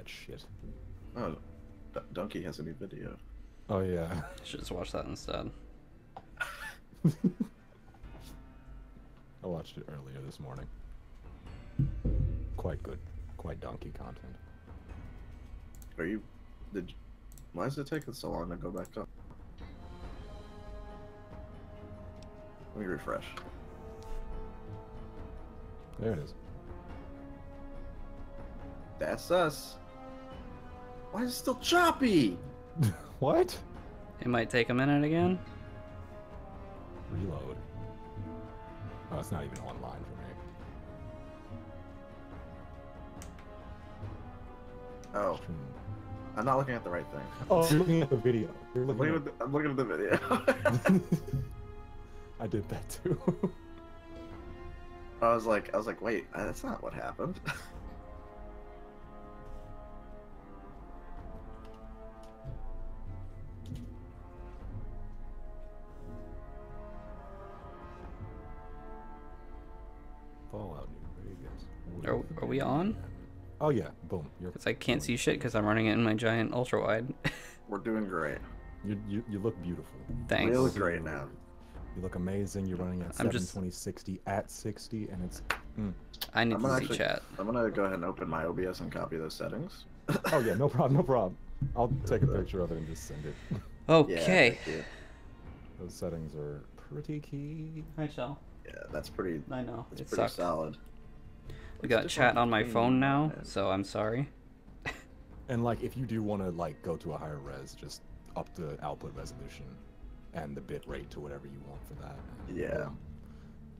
that shit. Oh, Donkey has a new video. Oh yeah. Should just watch that instead. I watched it earlier this morning. Quite good. Quite donkey content. Are you? Why is it taking so long to go back up? Let me refresh. There it is. That's us. Why is it still choppy? What? It might take a minute again. Reload. Oh, it's not even online for me. Oh, I'm not looking at the right thing. Oh, I'm looking at the video. You're I'm looking looking at the video. I did that too. I was like, wait, that's not what happened. Fallout New Vegas. Are we on? Oh yeah, boom. You're. Because I can't see shit because I'm running it in my giant ultra wide. We're doing great. You look beautiful. Thanks. We look great now. You look amazing. You're running at I'm just- 720 60 at 60, and it's. I need I'm to gonna see actually, chat. I'm gonna go ahead and open my OBS and copy those settings. Oh yeah, no problem, no problem. I'll take a picture of it and just send it. Okay. Yeah, Those settings are pretty key. Hi, Shell. yeah, that's pretty. I know. That's It pretty sucked. solid. We got What's chat the on my difference phone between- now, so I'm sorry. And like, if you do want to like go to a higher res, just up the output resolution and the bit rate to whatever you want for that. And, Yeah.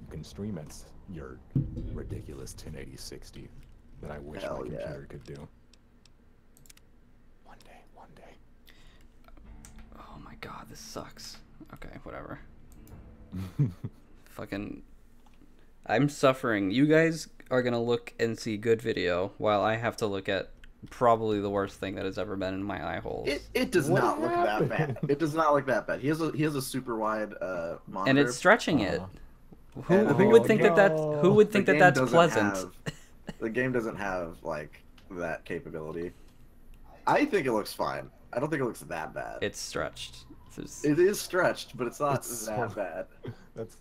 you can stream at your ridiculous 1080 60 that I wish Hell my yeah. computer could do. One day, one day. Oh my god, this sucks. Okay, whatever. Fucking. I'm suffering. You guys are gonna look and see good video while I have to look at probably the worst thing that has ever been in my eye holes. It does What not look that bad. happened? It does not look that bad. He has a super wide monitor. And it's stretching it. Uh-huh. And the Who thing would is, think the that who would think the that game that's doesn't pleasant? The game doesn't have like that capability. I think it looks fine. I don't think it looks that bad. It's stretched. It's- It is stretched, but it's not It's that so- bad. That's.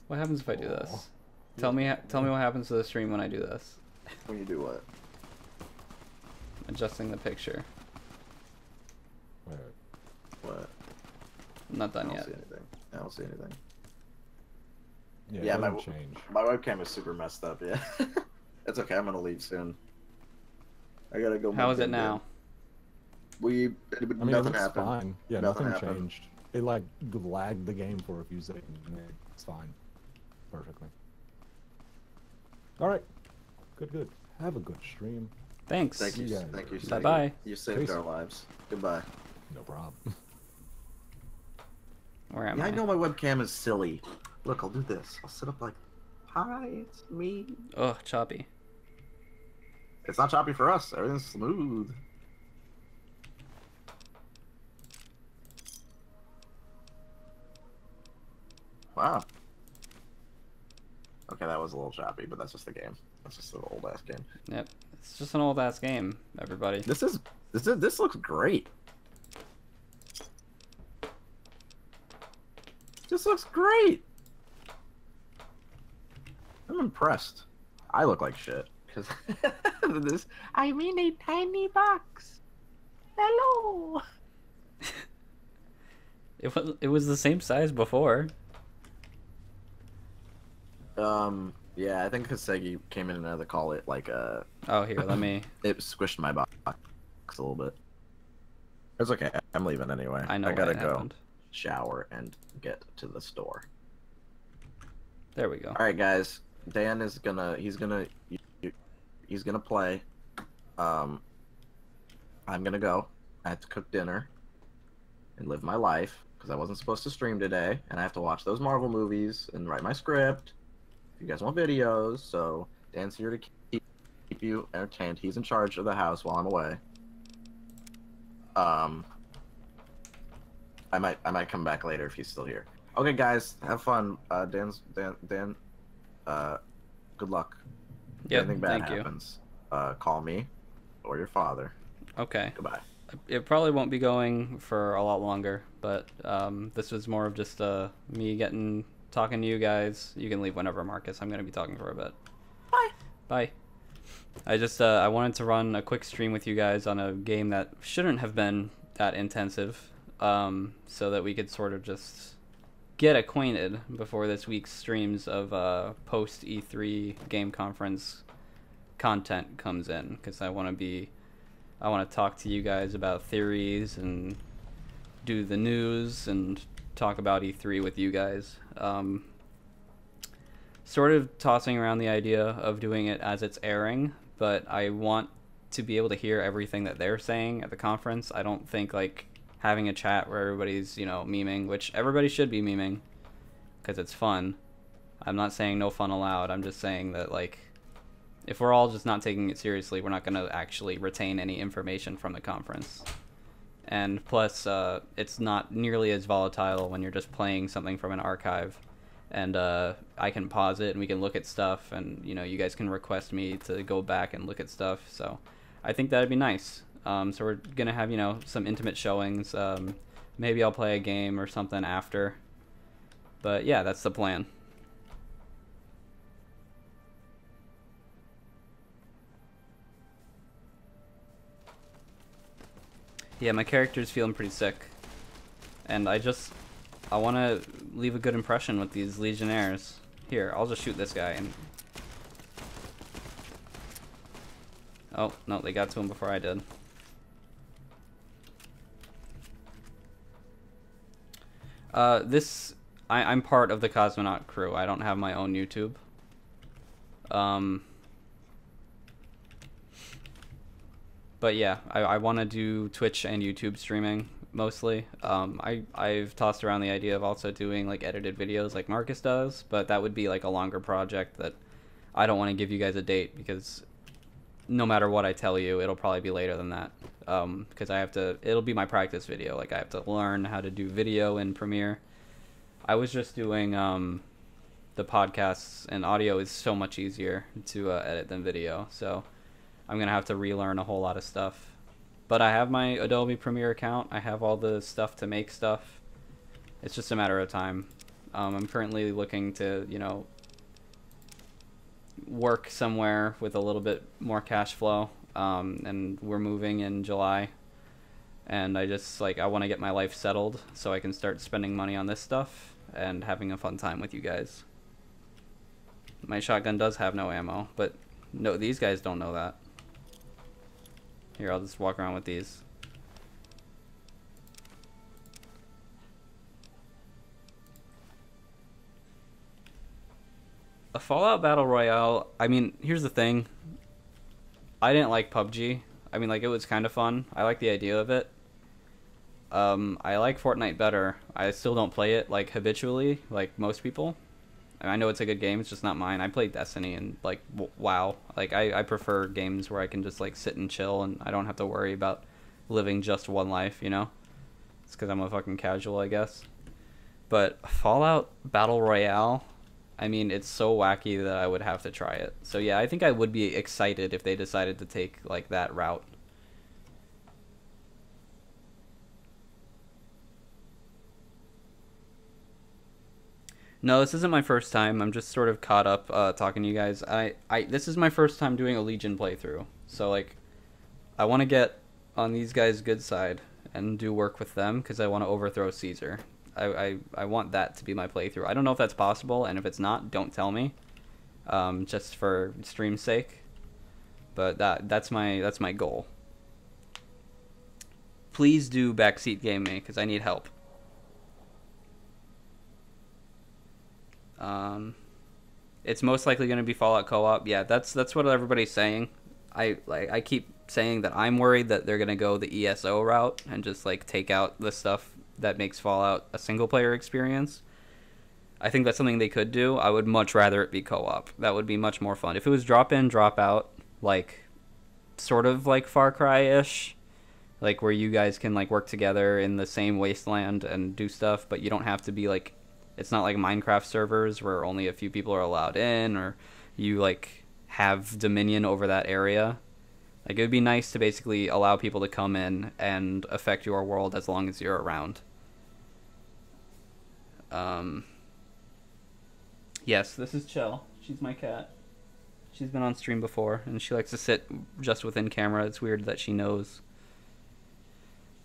What happens if I do this? Aw. Tell me what happens to the stream when I do this. When you do what? Adjusting the picture. Wait, What? I'm not I done don't yet. see anything. I don't see anything. yeah, Yeah, it my doesn't change. my webcam is super messed up. Yeah, it's okay. I'm gonna leave soon. I gotta go. How move is it in, now? dude. I mean, it Nothing looks happened. fine. Yeah, Nothing nothing happened. changed. It like lagged the game for a few seconds, and it's fine. Perfectly. All right. Good. Have a good stream. Thanks. Thank you. Yeah. Thank you. Bye-bye. You saved Peace. our lives. Goodbye. No problem. Where am Yeah, I? I know my webcam is silly. Look, I'll do this. I'll sit up like, hi, it's me. Oh, choppy. It's not choppy for us. Everything's smooth. Wow. Okay, that was a little choppy, but that's just the game. That's just an old ass game. Yep. It's just an old ass game, everybody. This looks great. This looks great. I'm impressed. I look like shit because this. I'm in a tiny box. Hello. It was the same size before. Yeah, I think Kasegi came in and had to call it like Oh, here, let me. it squished my box a little bit. It's okay. I'm leaving anyway. I know I gotta what go happened. shower and get to the store. There we go. All right, guys. Dan is gonna. He's gonna play. I'm gonna go. I have to cook dinner and live my life because I wasn't supposed to stream today, and I have to watch those Marvel movies and write my script. If you guys want videos, so Dan's here to keep you entertained. He's in charge of the house while I'm away. I might come back later if he's still here. Okay, guys, have fun. Dan. Good luck. If Yep, anything bad thank you. happens, call me, or your father. Okay. Goodbye. It probably won't be going for a lot longer, but this was more of just me talking to you guys. You can leave whenever, Marcus. I'm going to be talking for a bit. Bye. Bye. I just I wanted to run a quick stream with you guys on a game that shouldn't have been that intensive, so that we could sort of just get acquainted before this week's streams of post E3 game conference content comes in, because I want to talk to you guys about theories and do the news and talk about E3 with you guys. Sort of tossing around the idea of doing it as it's airing, but I want to be able to hear everything that they're saying at the conference. I don't think like having a chat where everybody's, memeing, which everybody should be memeing because it's fun. I'm not saying no fun allowed. I'm just saying that like if we're all just not taking it seriously, we're not going to actually retain any information from the conference. And plus, it's not nearly as volatile when you're just playing something from an archive. And I can pause it and we can look at stuff, and you guys can request me to go back and look at stuff. So I think that'd be nice. So we're going to have, some intimate showings. Maybe I'll play a game or something after. But yeah, that's the plan. Yeah, my character's feeling pretty sick. And I want to leave a good impression with these Legionnaires. Here, I'll just shoot this guy. And oh, no, they got to him before I did. I'm part of the Cosmonaut crew. I don't have my own YouTube. But yeah, I want to do Twitch and YouTube streaming mostly. I've tossed around the idea of also doing like edited videos like Marcus does, but that would be like a longer project that I don't want to give you guys a date, because no matter what I tell you, it'll probably be later than that. Because it'll be my practice video. Like I have to learn how to do video in Premiere. I was just doing the podcasts, and audio is so much easier to edit than video. So I'm going to have to relearn a whole lot of stuff. But I have my Adobe Premiere account. I have all the stuff to make stuff. It's just a matter of time. I'm currently looking to, work somewhere with a little bit more cash flow. And we're moving in July. And I want to get my life settled so I can start spending money on this stuff and having a fun time with you guys. My shotgun does have no ammo, but no, these guys don't know that. Here, I'll just walk around with these. A Fallout Battle Royale, I mean, here's the thing. I didn't like PUBG. I mean, like, it was kind of fun. I like the idea of it. I like Fortnite better. I still don't play it, like, habitually, like most people. And I know it's a good game, it's just not mine. I play Destiny and, like, WoW. Like, I prefer games where I can just, like, sit and chill and I don't have to worry about living just one life, It's because I'm a fucking casual, I guess. But Fallout Battle Royale, I mean, it's so wacky that I would have to try it. So, yeah, I think I would be excited if they decided to take, like, that route. No, this isn't my first time. I'm just sort of caught up talking to you guys. This is my first time doing a Legion playthrough. So, like, I want to get on these guys' good side and do work with them because I want to overthrow Caesar. I want that to be my playthrough. I don't know if that's possible, and if it's not, don't tell me. Just for stream's sake. But that's my goal. Please do backseat game me because I need help. It's most likely going to be Fallout co-op. Yeah, that's what everybody's saying. I keep saying that I'm worried that they're going to go the ESO route and just like take out the stuff that makes Fallout a single player experience. I think that's something they could do. I would much rather it be co-op. That would be much more fun. If it was drop in, drop out, like sort of like Far Cry-ish, like where you guys can like work together in the same wasteland and do stuff, but you don't have to be like, it's not like Minecraft servers where only a few people are allowed in, or you like have dominion over that area. Like, it would be nice to basically allow people to come in and affect your world as long as you're around. Yes, this is Chell. She's my cat. She's been on stream before, and she likes to sit just within camera. It's weird that she knows.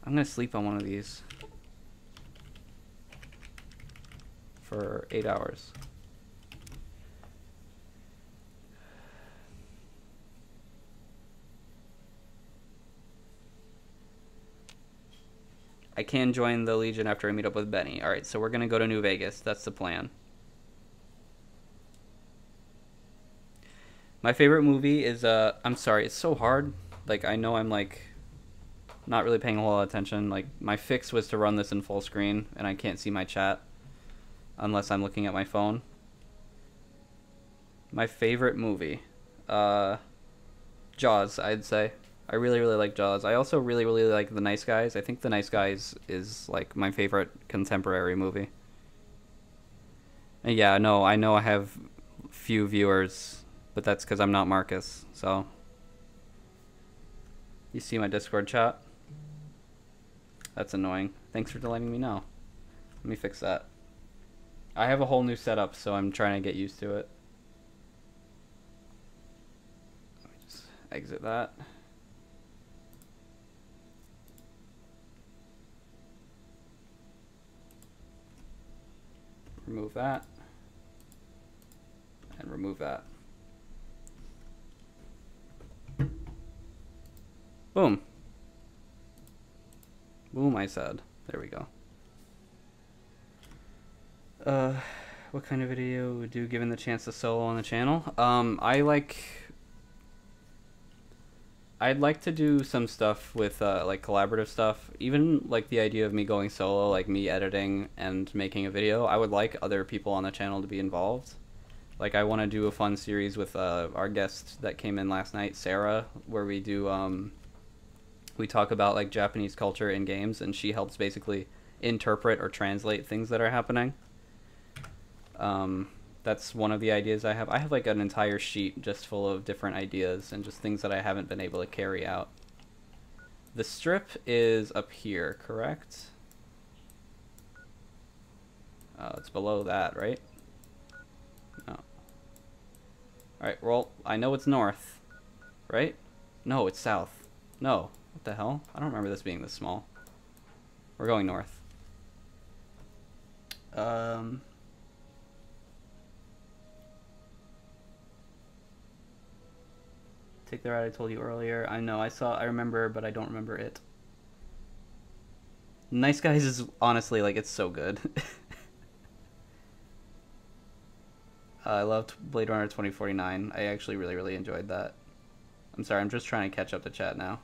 I'm gonna sleep on one of these for 8 hours. I can join the Legion after I meet up with Benny. Alright, so we're gonna go to New Vegas. That's the plan. My favorite movie is, I'm sorry, it's so hard. Like, I know I'm, like, not really paying a whole lot of attention. Like, my fix was to run this in full screen, and I can't see my chat unless I'm looking at my phone. My favorite movie, Jaws, I'd say. I really, really like Jaws. I also really, really like The Nice Guys. I think The Nice Guys is, like, my favorite contemporary movie. And yeah, no, I know I have few viewers, but that's because I'm not Marcus, so. You see my Discord chat? That's annoying. Thanks for letting me know. Let me fix that. I have a whole new setup, so I'm trying to get used to it. Let me just exit that. Remove that. And remove that. Boom. Boom, I said. There we go. What kind of video would you given the chance to solo on the channel? I'd like to do some stuff with, like, collaborative stuff. Even, like, the idea of me going solo, like, me editing and making a video. I would like other people on the channel to be involved. Like, I want to do a fun series with, our guest that came in last night, Sarah, where we do, we talk about, like, Japanese culture in games, and she helps basically interpret or translate things that are happening. That's one of the ideas I have. I have, like, an entire sheet just full of different ideas and just things that I haven't been able to carry out. The strip is up here, correct? It's below that, right? No. Alright, well, I know it's north, right? No, it's south. No. What the hell? I don't remember this being this small. We're going north. Take the route I told you earlier. I know, I remember, but I don't remember it. Nice Guys is honestly, like, it's so good. I loved Blade Runner 2049. I actually really, really enjoyed that. I'm sorry, I'm just trying to catch up to chat now.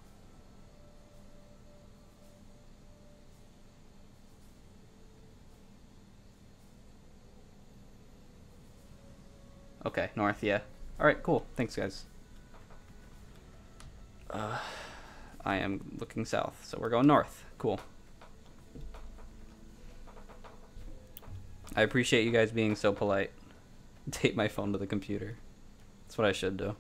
Okay, north, yeah. Alright, cool. Thanks, guys. I am looking south, so we're going north. Cool. I appreciate you guys being so polite. Tape my phone to the computer. That's what I should do.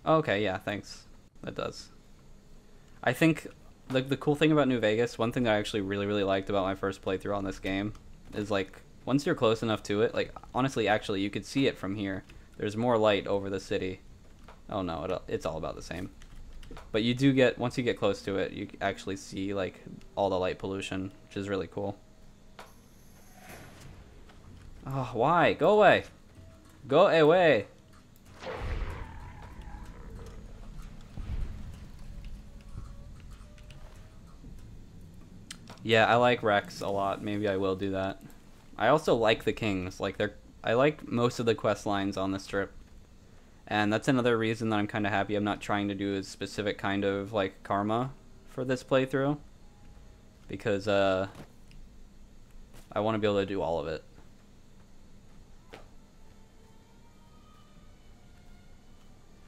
Okay, yeah, thanks. That does. I think the cool thing about New Vegas, one thing that I actually really, really liked about my first playthrough on this game is, like, once you're close enough to it, like, honestly, actually, you could see it from here. There's more light over the city. Oh no, it's all about the same. But you do get, once you get close to it, you actually see, like, all the light pollution, which is really cool. Oh, why? Go away. Go away. Yeah, I like Rex a lot. Maybe I will do that. I also like the Kings. Like, I like most of the quest lines on the strip. And that's another reason that I'm kind of happy I'm not trying to do a specific kind of, like, karma for this playthrough. Because, I want to be able to do all of it.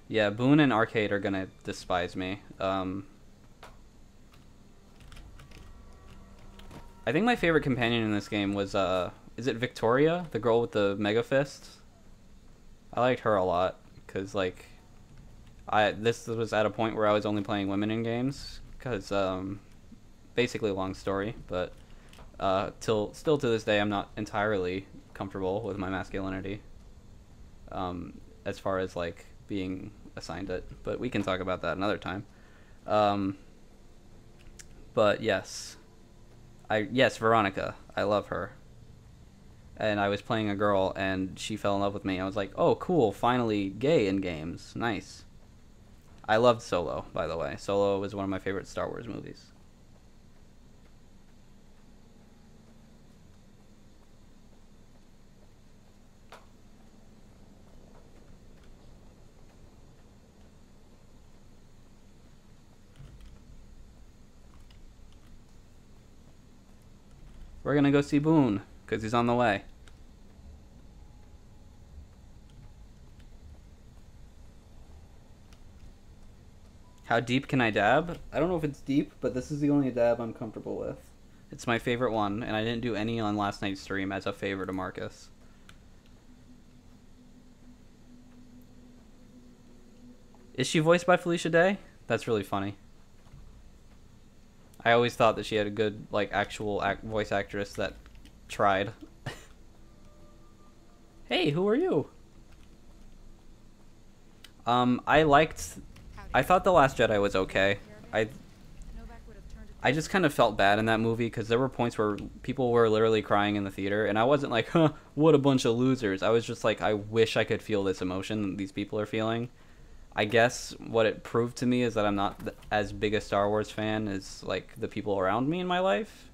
Yeah, Boone and Arcade are gonna despise me. I think my favorite companion in this game was, is it Victoria, the girl with the mega fist? I liked her a lot because like this was at a point where I was only playing women in games because basically long story, but still to this day I'm not entirely comfortable with my masculinity as far as like being assigned it, but we can talk about that another time. But yes, Veronica, I love her. And I was playing a girl, and she fell in love with me. I was like, oh, cool, finally gay in games. Nice. I loved Solo, by the way. Solo was one of my favorite Star Wars movies. We're gonna go see Boone, because he's on the way. How deep can I dab? I don't know if it's deep, but this is the only dab I'm comfortable with. It's my favorite one, and I didn't do any on last night's stream as a favor to Marcus. Is she voiced by Felicia Day? That's really funny. I always thought that she had a good, like, actual voice actress that tried. Hey, who are you? I thought The Last Jedi was okay. I just kind of felt bad in that movie because there were points where people were literally crying in the theater, and I wasn't like, huh, what a bunch of losers. I was just like, I wish I could feel this emotion that these people are feeling. I guess what it proved to me is that I'm not as big a Star Wars fan as like the people around me in my life,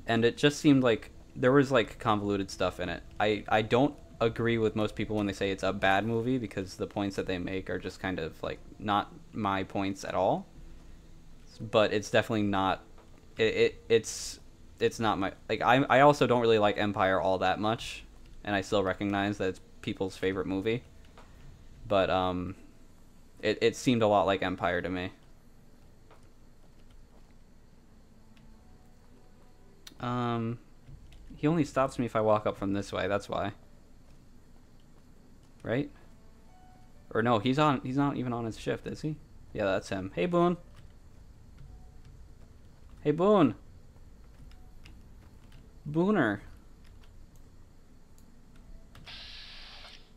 and it just seemed like there was like convoluted stuff in it. I don't agree with most people when they say it's a bad movie because the points that they make are just kind of like not my points at all. But it's definitely not. It's not my like. I also don't really like Empire all that much, and I still recognize that it's people's favorite movie. But it seemed a lot like Empire to me. He only stops me if I walk up from this way. That's why. Right? Or no, he's not even on his shift, is he? Yeah, that's him. Hey, Boone. Hey, Boone. Booner.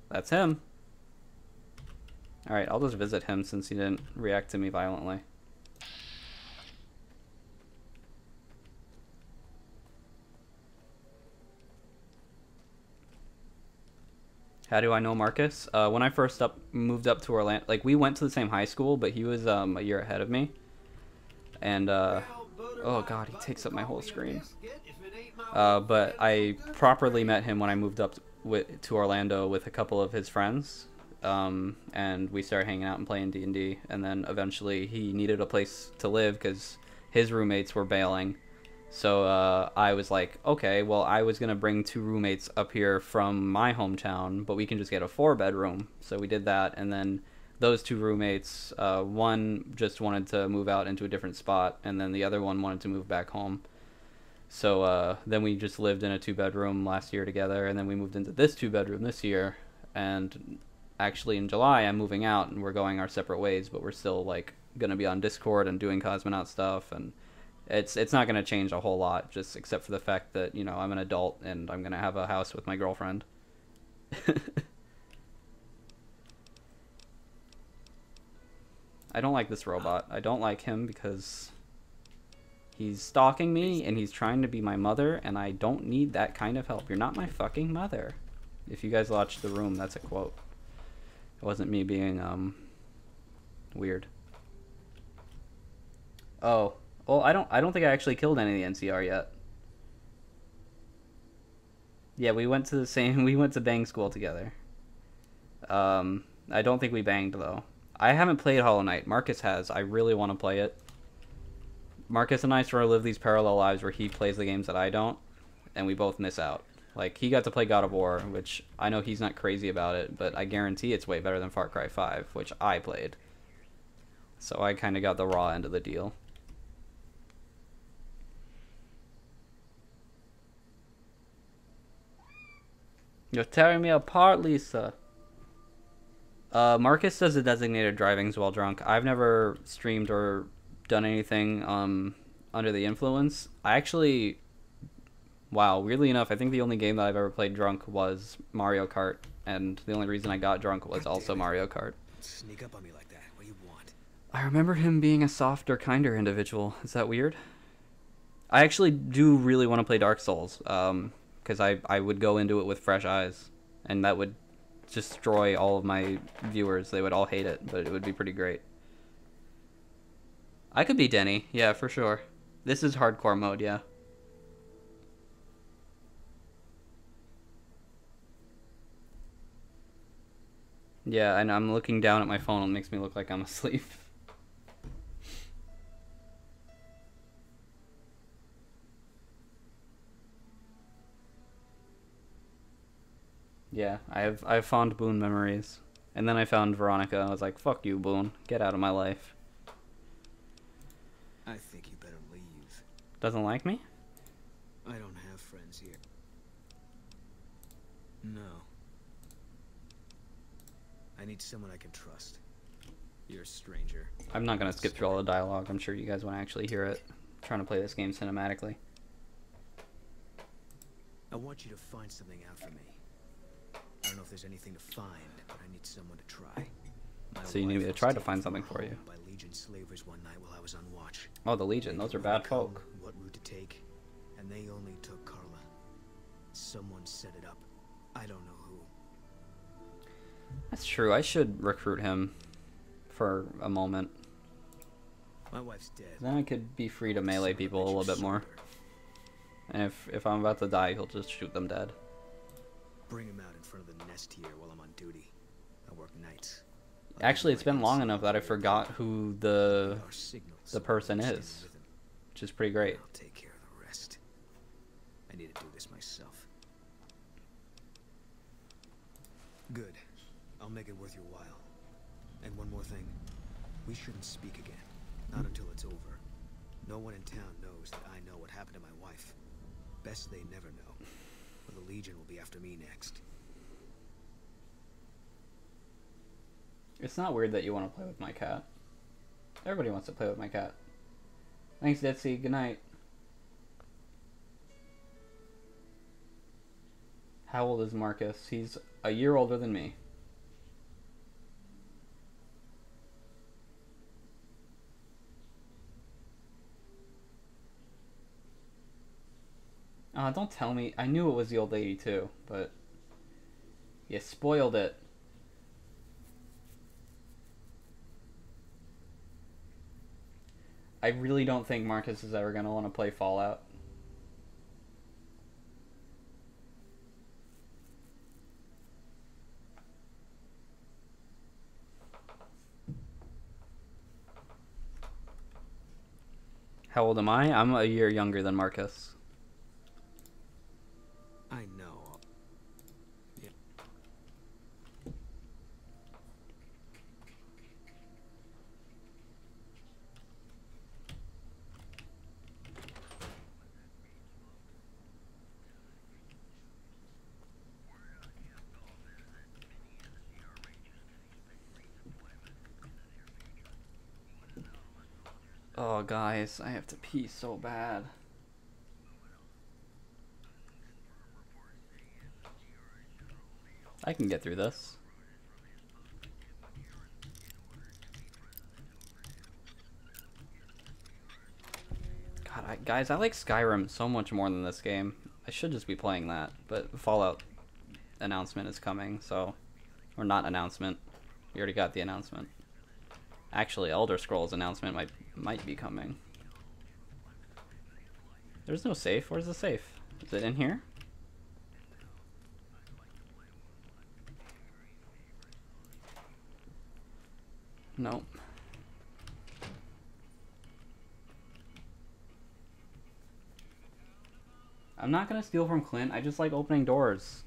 That's him. Alright, I'll just visit him since he didn't react to me violently. How do I know Marcus? When I first moved up to Orlando, like we went to the same high school, but he was a year ahead of me. And oh god, he takes up my whole screen. But I properly met him when I moved up to Orlando with a couple of his friends. And we started hanging out and playing D&D, and then eventually he needed a place to live because his roommates were bailing. So I was like, okay, well, I was going to bring 2 roommates up here from my hometown, but we can just get a 4-bedroom. So we did that, and then those 2 roommates, one just wanted to move out into a different spot, and then the other one wanted to move back home. So then we just lived in a 2-bedroom last year together, and then we moved into this 2-bedroom this year, and actually in July I'm moving out, and we're going our separate ways, but we're still, like, going to be on Discord and doing Cosmonaut stuff, and it's not going to change a whole lot, just except for the fact that, you know, I'm an adult and I'm going to have a house with my girlfriend. I don't like this robot. I don't like him because he's stalking me and he's trying to be my mother, and I don't need that kind of help. You're not my fucking mother. If you guys watched The Room, that's a quote. It wasn't me being weird. Oh. Well, I don't think I actually killed any of the NCR yet. Yeah, we went to bang school together. I don't think we banged though. I haven't played Hollow Knight. Marcus has. I really want to play it. Marcus and I sort of live these parallel lives where he plays the games that I don't, and we both miss out. Like, he got to play God of War, which I know he's not crazy about it, but I guarantee it's way better than Far Cry 5, which I played. So I kind of got the raw end of the deal. You're tearing me apart, Lisa. Marcus does the designated drivings while drunk. I've never streamed or done anything under the influence. I actually, wow, weirdly enough, I think the only game that I've ever played drunk was Mario Kart, and the only reason I got drunk was also Mario Kart. Sneak up on me like that. What do you want? I remember him being a softer, kinder individual. Is that weird? I actually do really want to play Dark Souls, because I would go into it with fresh eyes, and that would destroy all of my viewers. They would all hate it, but it would be pretty great. I could be Denny, yeah, for sure. This is hardcore mode, yeah. Yeah, and I'm looking down at my phone and it makes me look like I'm asleep. Yeah, I have fond Boone memories. And then I found Veronica. I was like, fuck you, Boone. Get out of my life. I think you better leave. Doesn't like me? I don't have friends here. No. I need someone I can trust. You're a stranger. I'm not going to skip through all the dialogue. I'm sure you guys want to actually hear it. I'm trying to play this game cinematically. I want you to find something out for me. I don't know if there's anything to find, but I need someone to try. So you need me to try to find something for you. By Legion slavers one night while I was on watch. Oh, the Legion. Those are bad folk. What route to take, and they only took Carla. Someone set it up. I don't know who. That's true. I should recruit him for a moment. My wife's dead. Then I could be free to melee people a little bit more. And if I'm about to die, he'll just shoot them dead. Bring him out in front of the nest here while I'm on duty. I work nights. Actually, it's been long enough that I forgot who the person is, which is pretty great. I'll take care of the rest. I need to do this myself. Good. I'll make it worth your while. And one more thing. We shouldn't speak again. Not until it's over. No one in town knows that I know what happened to my wife. Best they never know. Or the Legion will be after me next. It's not weird that you want to play with my cat. Everybody wants to play with my cat. Thanks, Detsy. Good night. How old is Marcus? He's a year older than me. Don't tell me. I knew it was the old lady too, but you spoiled it. I really don't think Marcus is ever going to want to play Fallout. How old am I? I'm a year younger than Marcus. I know. Yeah. Oh, guys, I have to pee so bad. I can get through this. God, guys, I like Skyrim so much more than this game. I should just be playing that, but Fallout announcement is coming, so... Or not announcement. We already got the announcement. Actually, Elder Scrolls announcement might be coming. There's no safe. Where's the safe? Is it in here? Nope. I'm not gonna steal from Clint. I just like opening doors.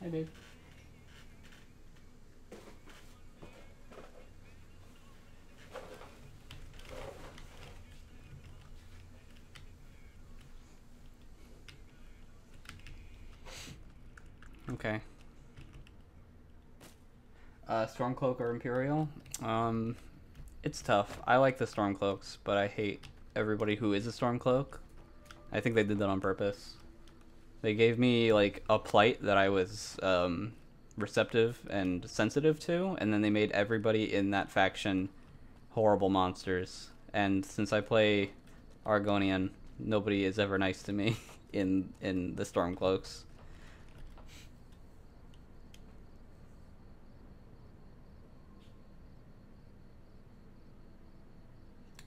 Hi, babe. Okay. Stormcloak or Imperial? It's tough. I like the Stormcloaks, but I hate everybody who is a Stormcloak. I think they did that on purpose. They gave me, like, a plight that I was, receptive and sensitive to, and then they made everybody in that faction horrible monsters. And since I play Argonian, nobody is ever nice to me in the Stormcloaks.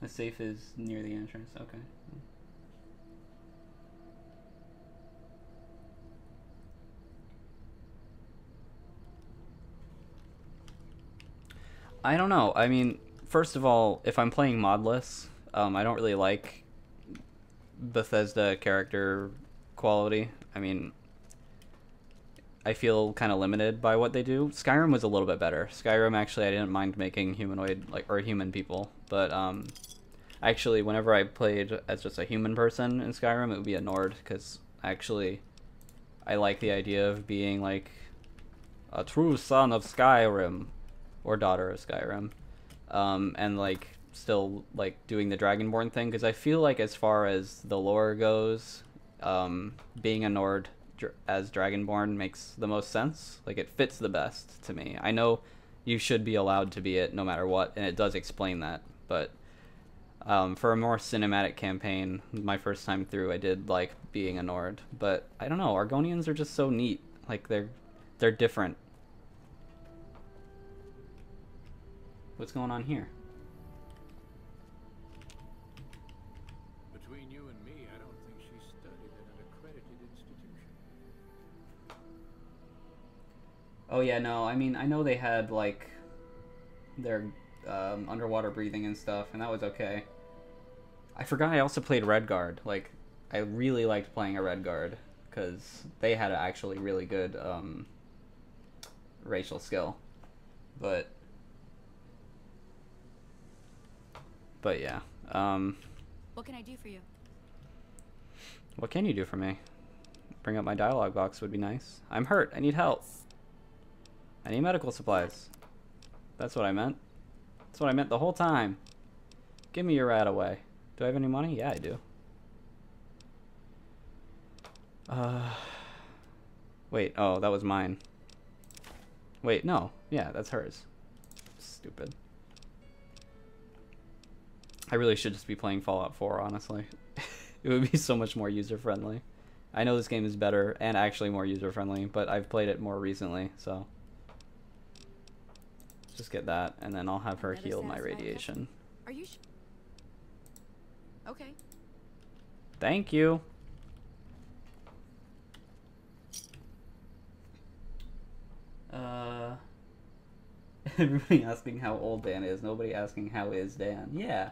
The safe is near the entrance. Okay. I don't know. I mean, first of all, if I'm playing modless, I don't really like Bethesda character quality. I mean, I feel kind of limited by what they do. Skyrim was a little bit better. Skyrim, actually, I didn't mind making humanoid, like, or human people, but actually, whenever I played as just a human person in Skyrim, it would be a Nord, because actually, I like the idea of being like a true son of Skyrim, or daughter of Skyrim, and like still like doing the Dragonborn thing, because I feel like as far as the lore goes, being a Nord as Dragonborn makes the most sense. Like, it fits the best to me. I know you should be allowed to be it no matter what, and it does explain that, but for a more cinematic campaign, my first time through, I did like being a Nord. But I don't know, Argonians are just so neat. Like, they're different. What's going on here? Between you and me, I don't think she studied at an accredited institution. Oh yeah, no, I mean, I know they had like their underwater breathing and stuff, and that was okay. I forgot I also played Redguard. Like, I really liked playing a Redguard, because they had actually really good racial skill. But yeah. What can I do for you? What can you do for me? Bring up my dialogue box would be nice. I'm hurt. I need help. I need medical supplies. That's what I meant. That's what I meant the whole time. Give me your rat away. Do I have any money? Yeah, I do. Wait. Oh, that was mine. Wait, no. Yeah, that's hers. Stupid. I really should just be playing Fallout 4, honestly. It would be so much more user-friendly. I know this game is better and actually more user-friendly, but I've played it more recently, so... Just get that, and then I'll have her Another heal my satisfying radiation. Are you okay. Thank you! Everybody asking how old Dan is. Nobody asking how is Dan. Yeah.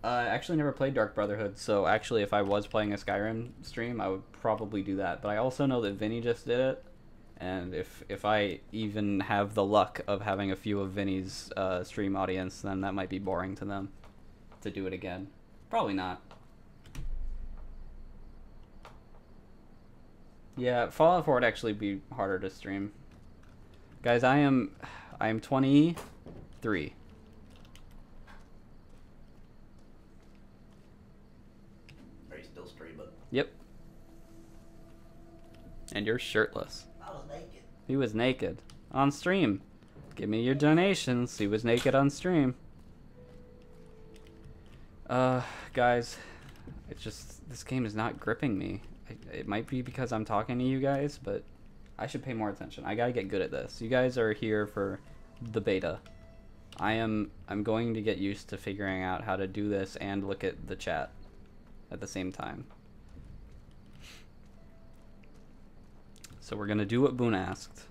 I actually never played Dark Brotherhood, so actually if I was playing a Skyrim stream, I would probably do that. But I also know that Vinny just did it, and if I even have the luck of having a few of Vinny's stream audience, then that might be boring to them to do it again. Probably not. Yeah, Fallout 4 would actually be harder to stream. Guys, I am 23. Are you still streaming? Yep. And you're shirtless. I was naked. He was naked. On stream. Give me your donations. He was naked on stream. Guys, it's just, this game is not gripping me. It might be because I'm talking to you guys, but I should pay more attention. I gotta get good at this. You guys are here for the beta. I'm going to get used to figuring out how to do this and look at the chat at the same time. So we're gonna do what Boone asked.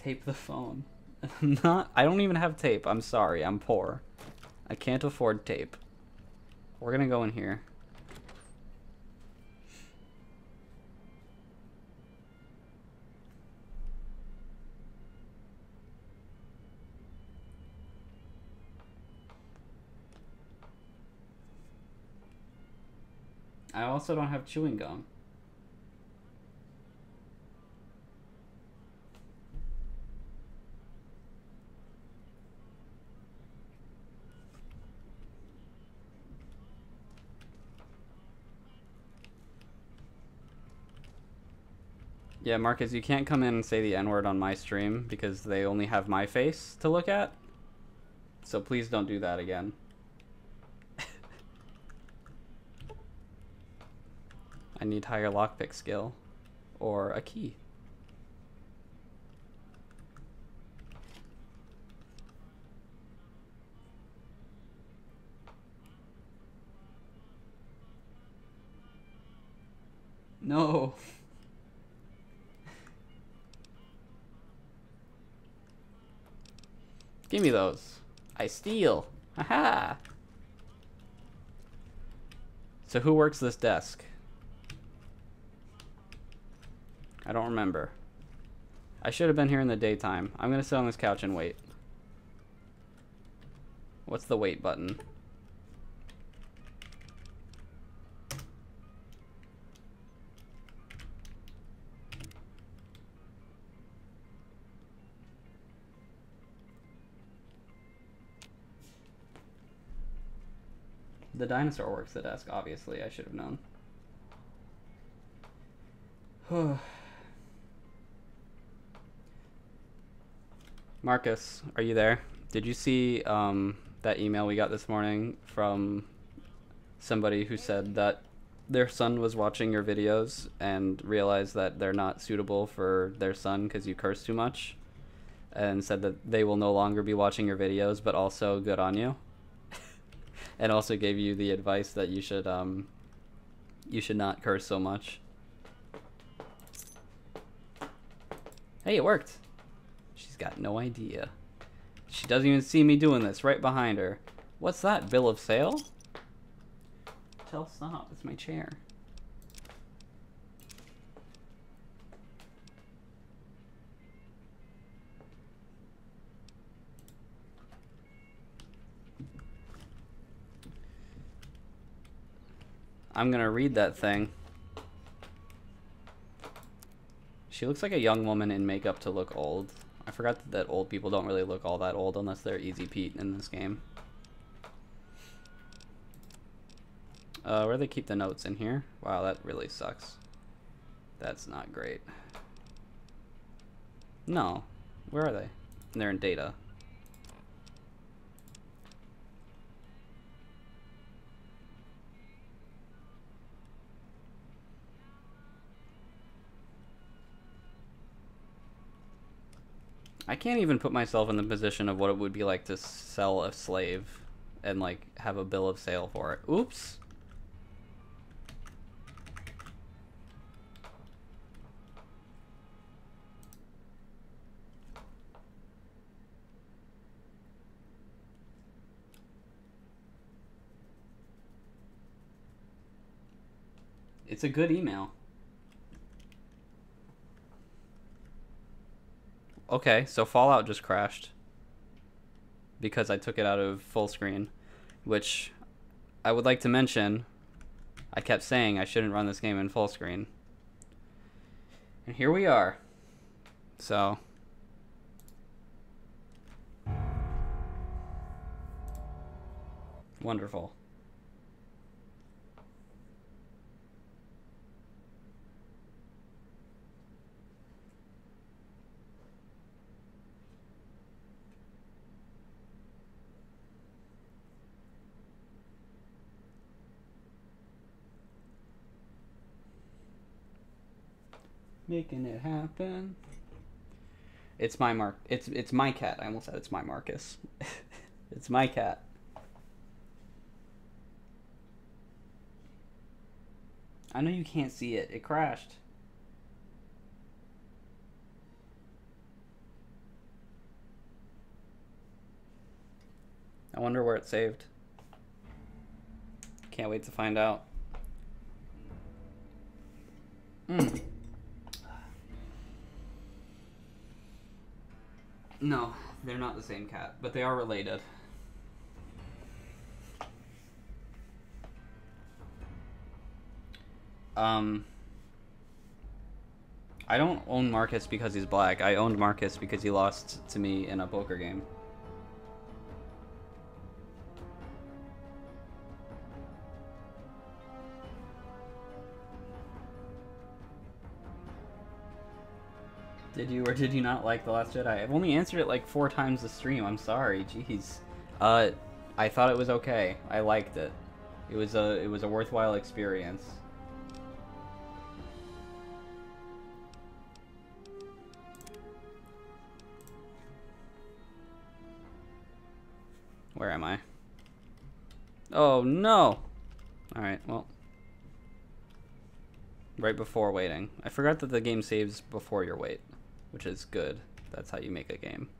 Tape the phone. I don't even have tape. I'm sorry. I'm poor. I can't afford tape. We're gonna go in here. I also don't have chewing gum. Yeah, Marcus, you can't come in and say the N-word on my stream because they only have my face to look at. So please don't do that again. I need higher lockpick skill. Or a key. No. Give me those. I steal. Haha. So who works this desk? I don't remember. I should have been here in the daytime. I'm gonna sit on this couch and wait. What's the wait button? The dinosaur works the desk, obviously. I should have known. Marcus, are you there? Did you see that email we got this morning from somebody who said that their son was watching your videos and realized that they're not suitable for their son because you curse too much, and said that they will no longer be watching your videos, but also good on you? And also gave you the advice that you should not curse so much. Hey, it worked. She's got no idea. She doesn't even see me doing this right behind her. What's that, bill of sale? Tell stop, it's my chair. I'm gonna read that thing. She looks like a young woman in makeup to look old. I forgot that old people don't really look all that old unless they're Easy Pete in this game. Where do they keep the notes? In here? Wow, that really sucks. That's not great. No. Where are they? They're in data. I can't even put myself in the position of what it would be like to sell a slave and like have a bill of sale for it. Oops. It's a good email. Okay, so Fallout just crashed because I took it out of full screen, which I would like to mention. I kept saying I shouldn't run this game in full screen. And here we are. So wonderful. Making it happen. It's my it's my cat. I almost said it's my Marcus. It's my cat. I know you can't see it. It crashed. I wonder where it's saved. Can't wait to find out. No, they're not the same cat, but they are related. I don't own Marcus because he's black. I owned Marcus because he lost to me in a poker game. Did you or did you not like The Last Jedi? I've only answered it like 4 times this stream. I'm sorry. Jeez. I thought it was okay. I liked it. It was a worthwhile experience. Where am I? Oh no! Alright, well. Right before waiting. I forgot that the game saves before your wait, which is good. That's how you make a game.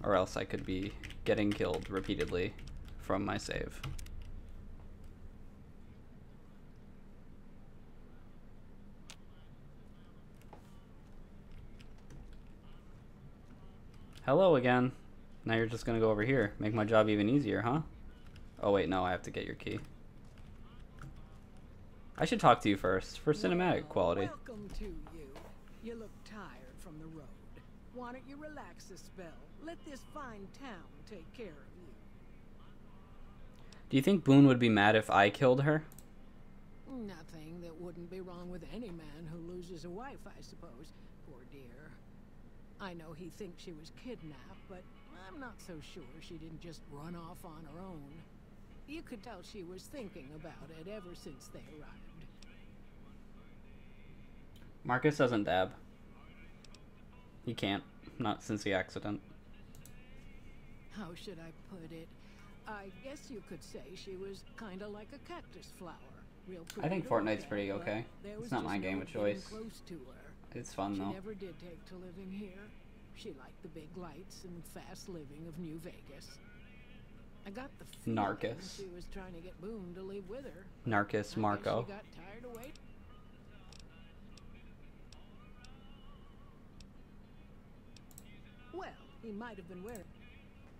Or else I could be getting killed repeatedly from my save. Hello again. Now you're just gonna go over here. Make my job even easier, huh? Oh wait, no, I have to get your key. I should talk to you first, for cinematic quality. Welcome to you. You look tired from the road. Why don't you relax a spell? Let this fine town take care of you. Do you think Boone would be mad if I killed her? Nothing that wouldn't be wrong with any man who loses a wife, I suppose. Poor dear. I know he thinks she was kidnapped, but I'm not so sure she didn't just run off on her own. You could tell she was thinking about it ever since they arrived. Marcus doesn't dab. He can't. Not since the accident. How should I put it? I guess you could say she was kind of like a cactus flower. Real pretty I think to Fortnite's look pretty at, but okay. there It's was not just my game no of getting choice. close to her. It's fun She though. never did take to living here. She liked the big lights and fast living of New Vegas. I got the feeling Narcus. she was trying to get Boone to leave with her. Narcus I guess Marco. she got tired of waiting. Well, he might have been wearing.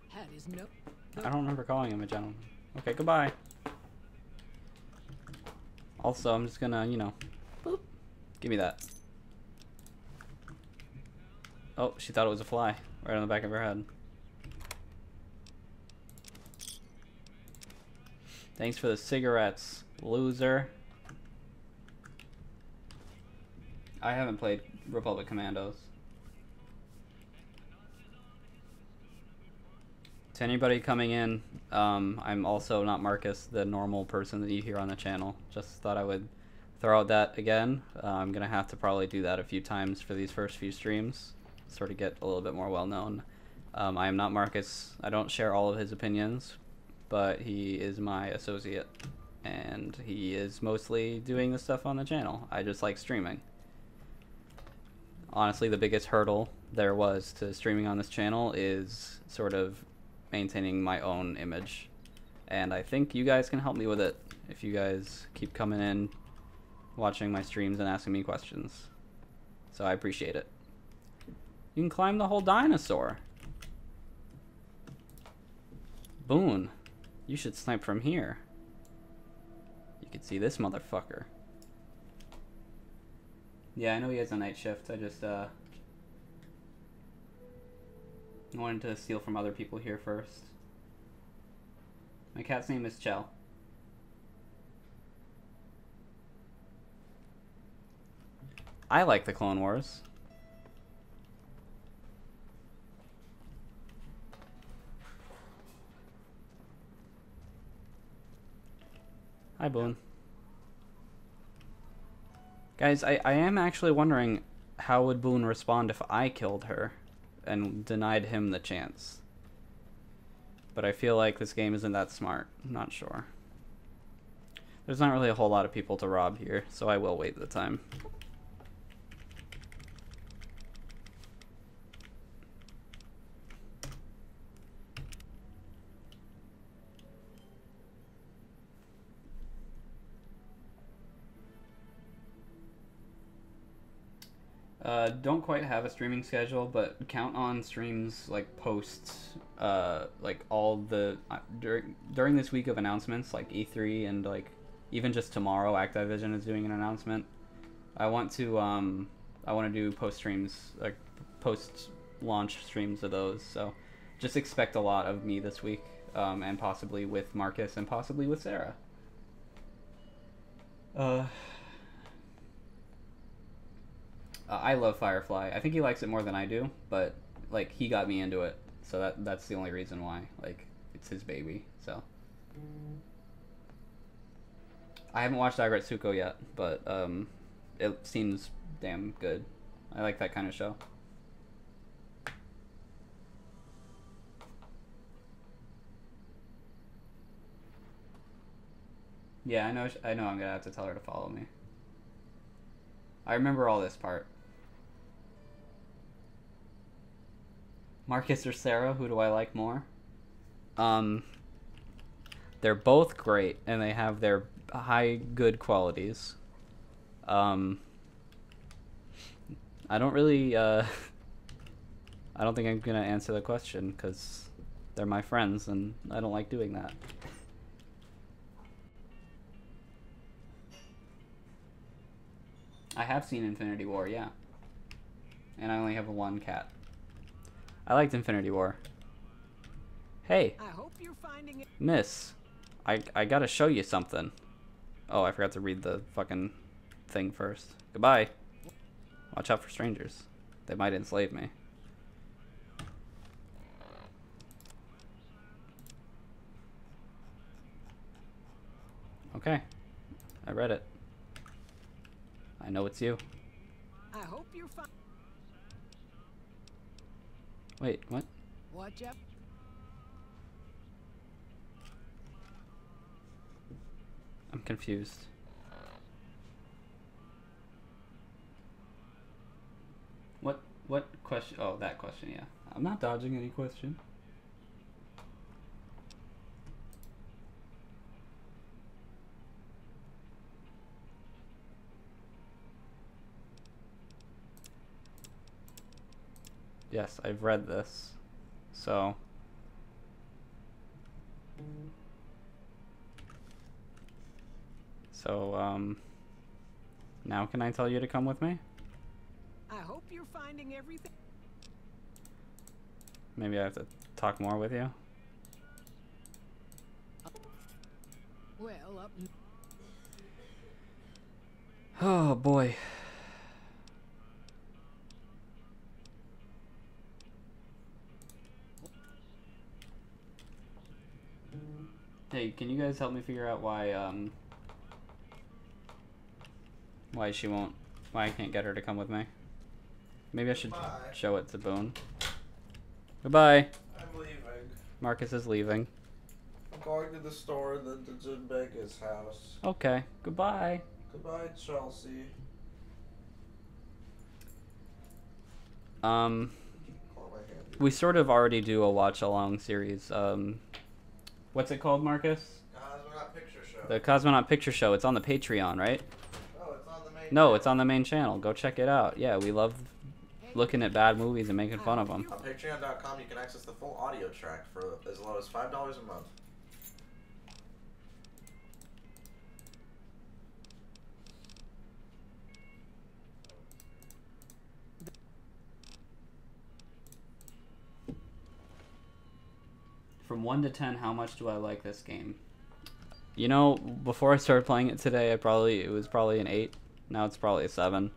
Had his note. I don't remember calling him a gentleman. Okay, goodbye. Also, I'm just gonna, you know, boop. Give me that. Oh, she thought it was a fly. Right on the back of her head. Thanks for the cigarettes, loser. I haven't played Republic Commandos. To anybody coming in, I'm also not Marcus, the normal person that you hear on the channel. Just thought I would throw out that again. I'm going to have to probably do that a few times for these first few streams, sort of get a little bit more well known. I am not Marcus. I don't share all of his opinions, but he is my associate, and he is mostly doing the stuff on the channel. I just like streaming. Honestly, the biggest hurdle there was to streaming on this channel is sort of maintaining my own image, and I think you guys can help me with it if you guys keep coming in, watching my streams and asking me questions. So I appreciate it. You can climb the whole dinosaur. Boone, you should snipe from here. You can see this motherfucker. Yeah, I know he has a night shift. I just wanted to steal from other people here first. My cat's name is Chell. I like the Clone Wars. Hi, Boone. Guys, I am actually wondering how would Boone respond if I killed her and denied him the chance. But I feel like this game isn't that smart. I'm not sure. There's not really a whole lot of people to rob here, so I will wait the time. Don't quite have a streaming schedule, but count on streams like posts, like all the during this week of announcements, like E3 and like even just tomorrow, Activision is doing an announcement. I want to do post streams, like post launch streams of those. So just expect a lot of me this week, and possibly with Marcus and possibly with Sarah. I love Firefly. I think he likes it more than I do, but like he got me into it, so that's the only reason why. Like it's his baby. So I haven't watched Agretsuko yet, but it seems damn good. I like that kind of show. Yeah, I know I'm gonna have to tell her to follow me. I remember all this part. Marcus or Sarah, who do I like more? They're both great, and they have their high good qualities. I don't really, I don't think I'm gonna answer the question, because they're my friends, and I don't like doing that. I have seen Infinity War, yeah. And I only have one cat. I liked Infinity War. Hey, I hope you're finding it. miss. I gotta show you something. Oh, I forgot to read the fucking thing first. Goodbye. Watch out for strangers. They might enslave me. Okay. I read it. I know it's you. I hope you're fine. Wait, what? Watch out. I'm confused. What question? Oh, that question, yeah. I'm not dodging any question. Yes, I've read this. So now can I tell you to come with me? I hope you're finding everything. Maybe I have to talk more with you. Well, up. Oh boy. Hey, can you guys help me figure out why why I can't get her to come with me? Maybe I should show it to Boone. Goodbye. I'm leaving. Marcus is leaving. I'm going to the store, then to Jinbega's house. Okay. Goodbye. Goodbye, Chelsea. We sort of already do a watch along series. What's it called, Marcus? Cosmonaut Picture Show. The Cosmonaut Picture Show. It's on the Patreon, right? Oh, it's on the main. No, it's on the main channel. Go check it out. Yeah, we love looking at bad movies and making fun of them. On Patreon.com, you can access the full audio track for as low as $5 a month. From 1 to 10, how much do I like this game? You know, before I started playing it today, it was probably an 8. Now it's probably a 7.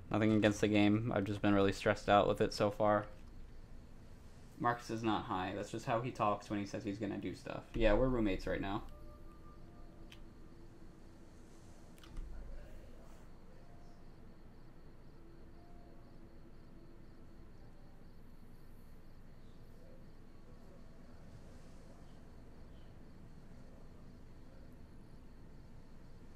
Nothing against the game. I've just been really stressed out with it so far. Marcus is not high. That's just how he talks when he says he's gonna do stuff. Yeah, we're roommates right now.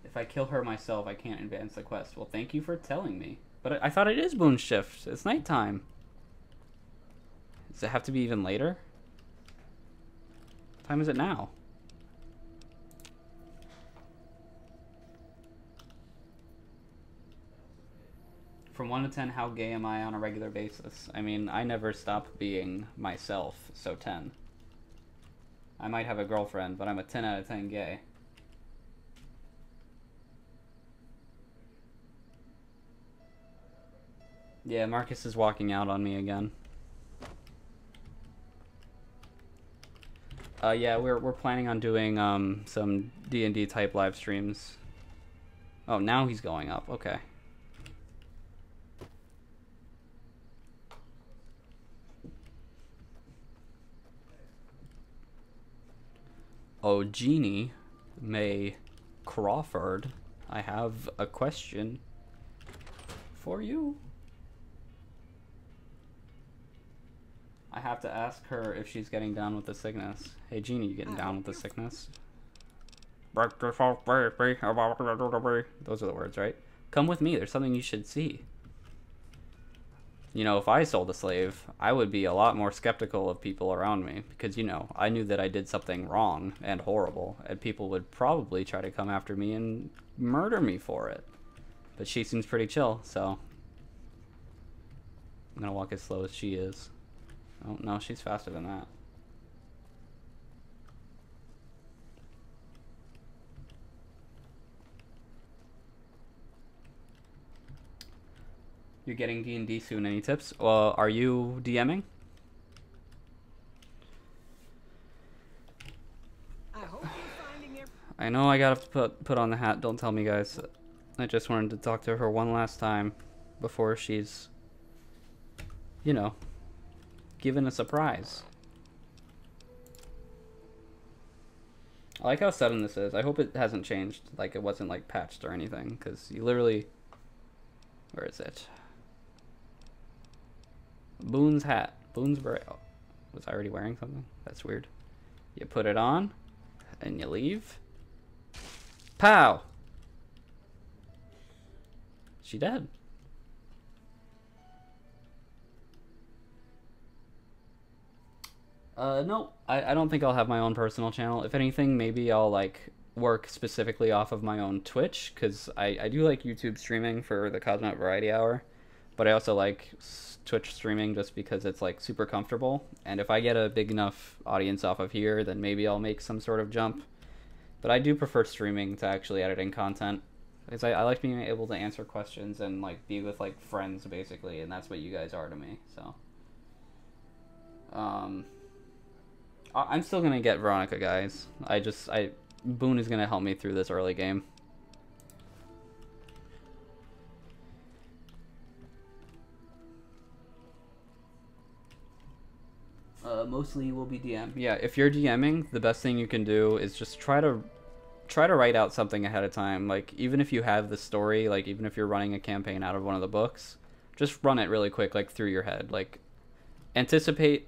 If I kill her myself, I can't advance the quest. Well, thank you for telling me. But I thought it is Boone Shift. It's nighttime. Does it have to be even later? What time is it now? From 1 to 10, how gay am I on a regular basis? I mean, I never stop being myself, so 10. I might have a girlfriend, but I'm a 10 out of 10 gay. Yeah, Marcus is walking out on me again. Yeah, we're planning on doing some D&D type live streams. Oh, now he's going up. Okay. Oh, Jeannie May Crawford, I have a question for you. I have to ask her if she's getting down with the sickness. Hey, Jeannie, you getting down with the sickness? Those are the words, right? Come with me. There's something you should see. You know, if I sold a slave, I would be a lot more skeptical of people around me because, you know, I knew that I did something wrong and horrible, and people would probably try to come after me and murder me for it. But she seems pretty chill, so I'm gonna walk as slow as she is. Oh, no, she's faster than that. You're getting D&D soon. Any tips? Are you DMing? I hope you're finding it. I know I gotta put on the hat. Don't tell me, guys. I just wanted to talk to her one last time before she's, you know, given a surprise. I like how sudden this is. I hope it hasn't changed. Like, it wasn't, like, patched or anything. Because you literally... Where is it? Boone's hat. Boone's beret. Oh, was I already wearing something? That's weird. You put it on, and you leave. Pow! She dead. No, I don't think I'll have my own personal channel. If anything, maybe I'll, like, work specifically off of my own Twitch, because I do like YouTube streaming for the Cosmonaut Variety Hour, but I also like Twitch streaming just because it's, like, super comfortable, and if I get a big enough audience off of here, then maybe I'll make some sort of jump. But I do prefer streaming to actually editing content, because I like being able to answer questions and, like, be with, like, friends, basically, and that's what you guys are to me, so. I'm still gonna get Veronica, guys. Boone is gonna help me through this early game. Mostly will be DM. Yeah, if you're DMing, the best thing you can do is just try to write out something ahead of time. Like, even if you have the story, like, even if you're running a campaign out of one of the books, just run it really quick, like, through your head. Like, anticipate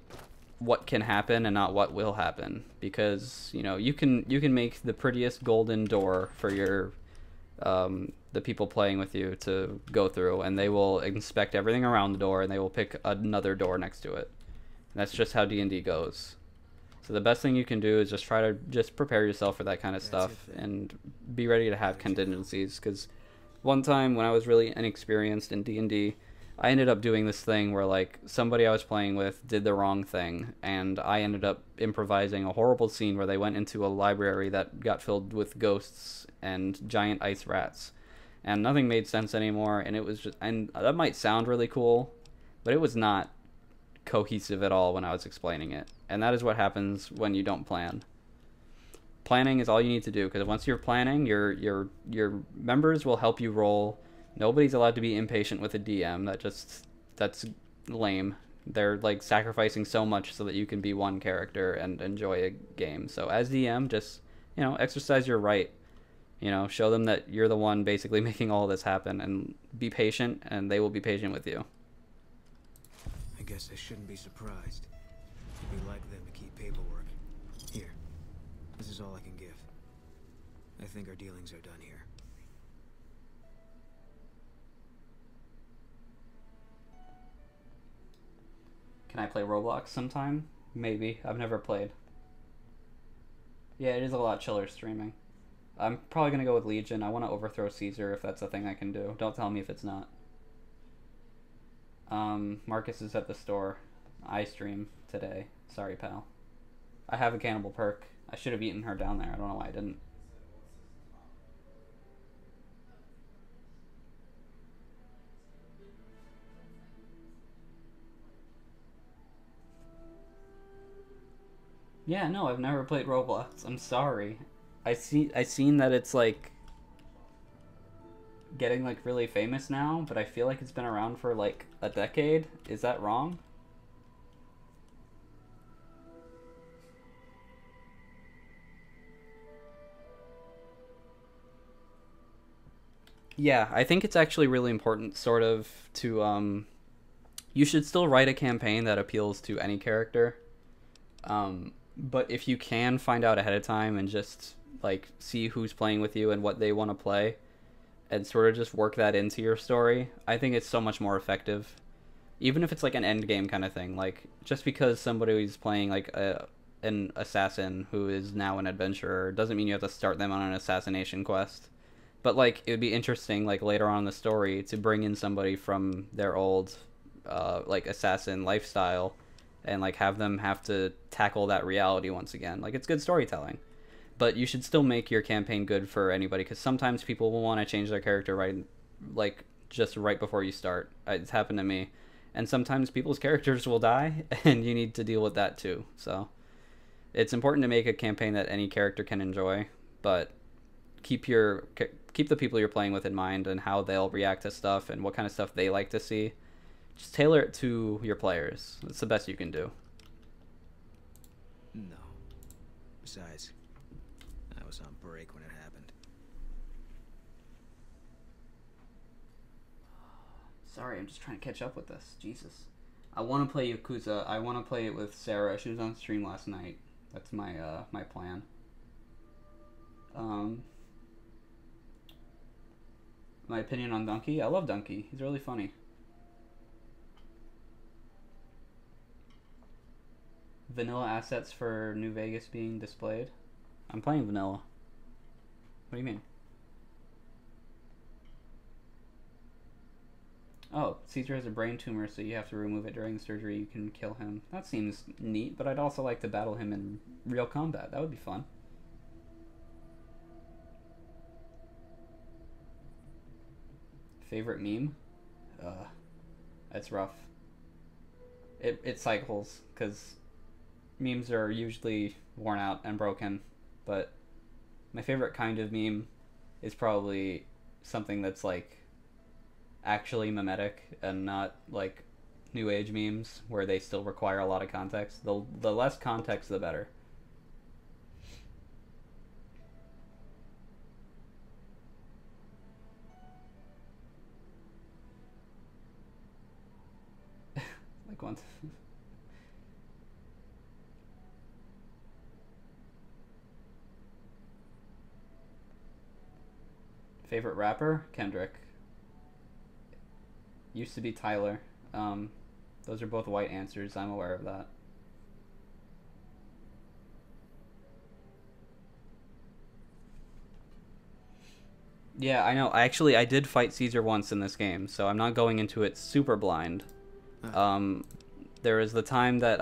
what can happen and not what will happen, because, you know, you can make the prettiest golden door for your the people playing with you to go through, and they will inspect everything around the door and they will pick another door next to it. And that's just how D&D goes. So the best thing you can do is just try to prepare yourself for that kind of stuff and be ready to have contingencies, because one time when I was really inexperienced in D&D, I ended up doing this thing where, like, somebody I was playing with did the wrong thing, and I ended up improvising a horrible scene where they went into a library that got filled with ghosts and giant ice rats, and nothing made sense anymore, and it was just, and that might sound really cool, but it was not cohesive at all when I was explaining it, and that is what happens when you don't plan. Planning is all you need to do, because once you're planning, your members will help you roll. Nobody's allowed to be impatient with a DM. That's lame. They're, like, sacrificing so much so that you can be one character and enjoy a game. So as DM, just, you know, exercise your right. You know, show them that you're the one basically making all this happen, and be patient, and they will be patient with you. I guess I shouldn't be surprised. It'd be like them to keep paperwork. Here. This is all I can give. I think our dealings are done here. Can I play Roblox sometime? Maybe. I've never played. Yeah, it is a lot chiller streaming. I'm probably going to go with Legion. I want to overthrow Caesar if that's a thing I can do. Don't tell me if it's not. Marcus is at the store. I stream today. Sorry, pal. I have a cannibal perk. I should have eaten her down there. I don't know why I didn't. Yeah, no, I've never played Roblox. I'm sorry. I seen that it's like getting like really famous now, but I feel like it's been around for like a decade. Is that wrong? Yeah, I think it's actually really important sort of to you should still write a campaign that appeals to any character. But if you can find out ahead of time and just like see who's playing with you and what they want to play and sort of just work that into your story, I think it's so much more effective. Even if it's like an end game kind of thing, like just because somebody's playing like an assassin who is now an adventurer doesn't mean you have to start them on an assassination quest. But like it would be interesting like later on in the story to bring in somebody from their old like assassin lifestyle and like have them have to tackle that reality once again. Like it's good storytelling. But you should still make your campaign good for anybody, because sometimes people will want to change their character like just right before you start. It's happened to me. And sometimes people's characters will die and you need to deal with that too. So it's important to make a campaign that any character can enjoy, but keep the people you're playing with in mind and how they'll react to stuff and what kind of stuff they like to see. Just tailor it to your players. It's the best you can do. No. Besides, I was on break when it happened. Sorry, I'm just trying to catch up with this. Jesus. I want to play Yakuza. I want to play it with Sarah. She was on stream last night. That's my my plan. My opinion on Donkey? I love Donkey. He's really funny. Vanilla assets for New Vegas being displayed. I'm playing vanilla. What do you mean? Oh, Caesar has a brain tumor, so you have to remove it during the surgery. You can kill him. That seems neat, but I'd also like to battle him in real combat. That would be fun. Favorite meme? That's rough. It cycles, because memes are usually worn out and broken, but my favorite kind of meme is probably something that's like actually mimetic and not like new age memes where they still require a lot of context. The less context, the better. Like once. Favorite rapper? Kendrick. Used to be Tyler. Those are both white answers. I'm aware of that. Yeah, I know. I did fight Caesar once in this game, so I'm not going into it super blind. There is the time that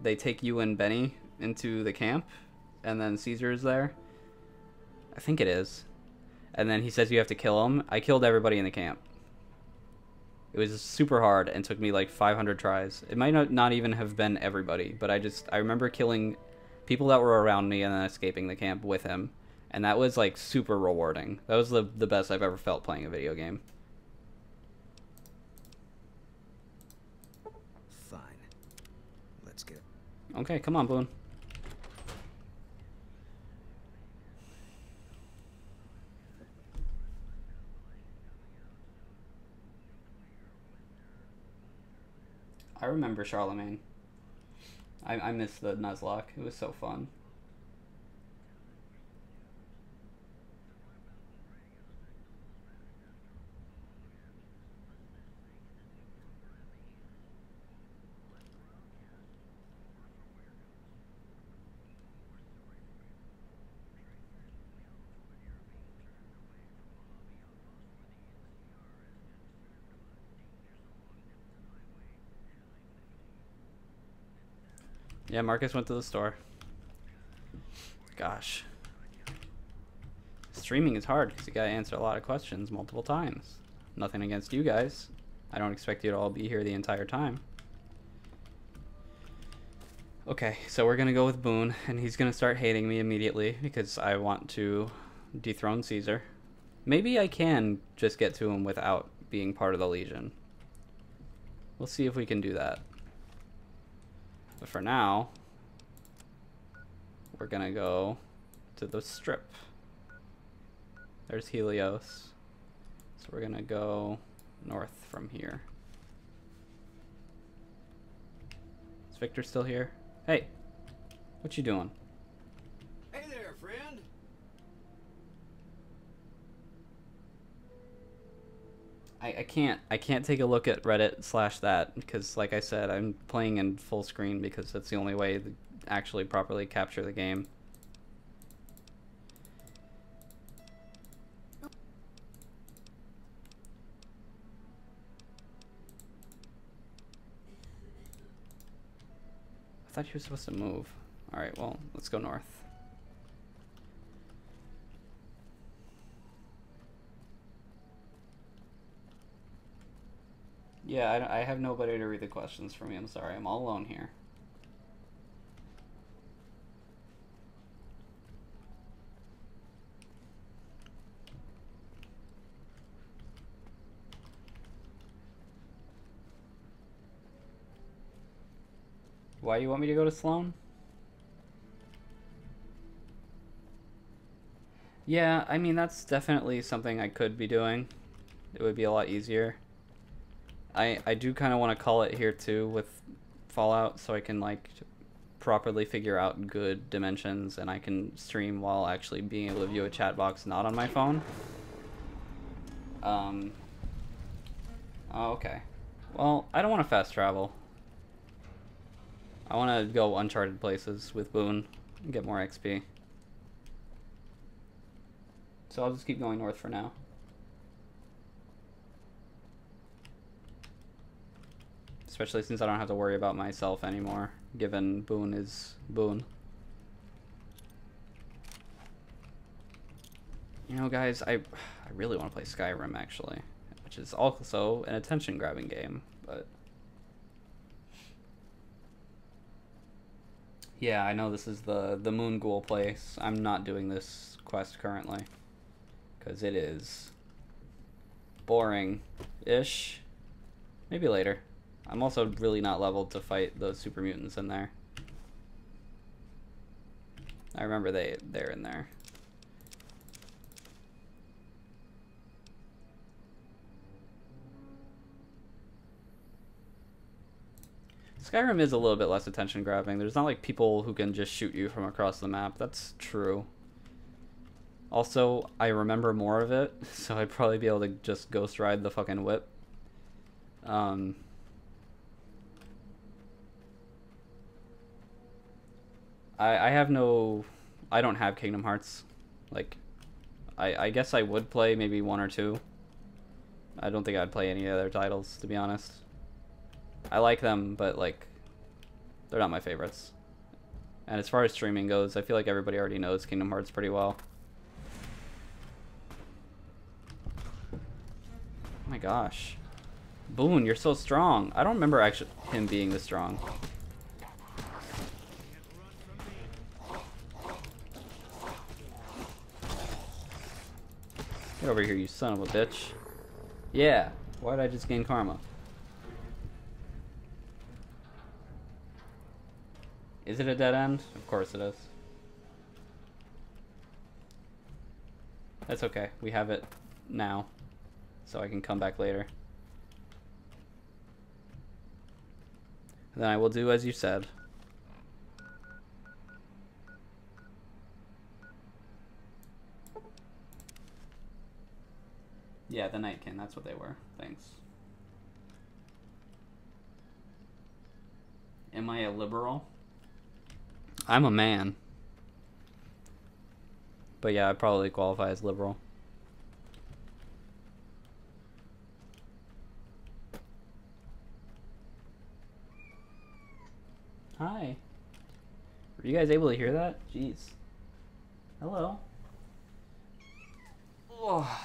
they take you and Benny into the camp, and then Caesar is there. I think it is. And then he says you have to kill him. I killed everybody in the camp. It was super hard and took me like 500 tries. It might not even have been everybody, but I remember killing people that were around me and then escaping the camp with him. And that was like super rewarding. That was the best I've ever felt playing a video game. Fine. Let's get... Okay, come on, Boone. I remember Charlemagne. I miss the Nuzlocke. It was so fun. Yeah, Marcus went to the store. Gosh. Streaming is hard because you gotta answer a lot of questions multiple times. Nothing against you guys. I don't expect you to all be here the entire time. Okay, so we're gonna go with Boone, and he's gonna start hating me immediately because I want to dethrone Caesar. Maybe I can just get to him without being part of the Legion. We'll see if we can do that. But for now, we're gonna go to the strip. There's Helios. So we're gonna go north from here. Is Victor still here? Hey, what you doing? Hey there, friend. I can't take a look at Reddit / that because, like I said, I'm playing in full screen because that's the only way to actually properly capture the game. I thought he was supposed to move. Alright, well, let's go north. Yeah, I have nobody to read the questions for me. I'm sorry. I'm all alone here. Why do you want me to go to Sloan? Yeah, I mean, that's definitely something I could be doing. It would be a lot easier. I do kind of want to call it here too with Fallout so I can like properly figure out good dimensions and I can stream while actually being able to view a chat box not on my phone. Oh, okay. Well, I don't want to fast travel. I want to go uncharted places with Boone and get more XP. So I'll just keep going north for now. Especially since I don't have to worry about myself anymore, given Boone is Boone. You know, guys, I really want to play Skyrim, actually. Which is also an attention-grabbing game, but... Yeah, I know this is the Moon Ghoul place. I'm not doing this quest currently. Because it is... boring-ish. Maybe later. I'm also really not leveled to fight those super mutants in there. I remember they're in there. Skyrim is a little bit less attention grabbing. There's not like people who can just shoot you from across the map. That's true. Also, I remember more of it, so I'd probably be able to just ghost ride the fucking whip. I have no... I don't have Kingdom Hearts. Like, I guess I would play maybe 1 or 2. I don't think I'd play any other titles, to be honest. I like them, but, like, they're not my favorites. And as far as streaming goes, I feel like everybody already knows Kingdom Hearts pretty well. Oh my gosh. Boone, you're so strong. I don't remember actually him being this strong. Get over here, you son of a bitch. Yeah, why did I just gain karma? Is it a dead end? Of course it is. That's okay, we have it now, so I can come back later. And then I will do as you said. Yeah, the Nightkin, that's what they were. Thanks. Am I a liberal? I'm a man. But yeah, I probably qualify as liberal. Hi. Were you guys able to hear that? Jeez. Hello. Oh.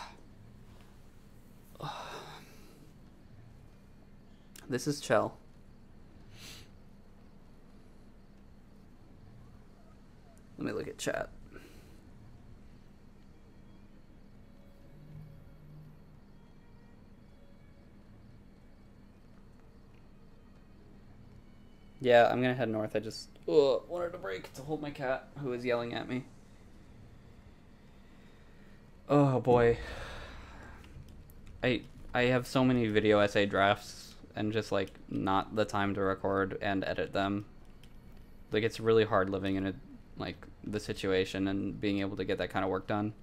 This is Chell. Let me look at chat. Yeah, I'm gonna head north. I just wanted a break to hold my cat, who is yelling at me. Oh boy. I have so many video essay drafts and just like not the time to record and edit them. Like it's really hard living in like the situation and being able to get that kind of work done.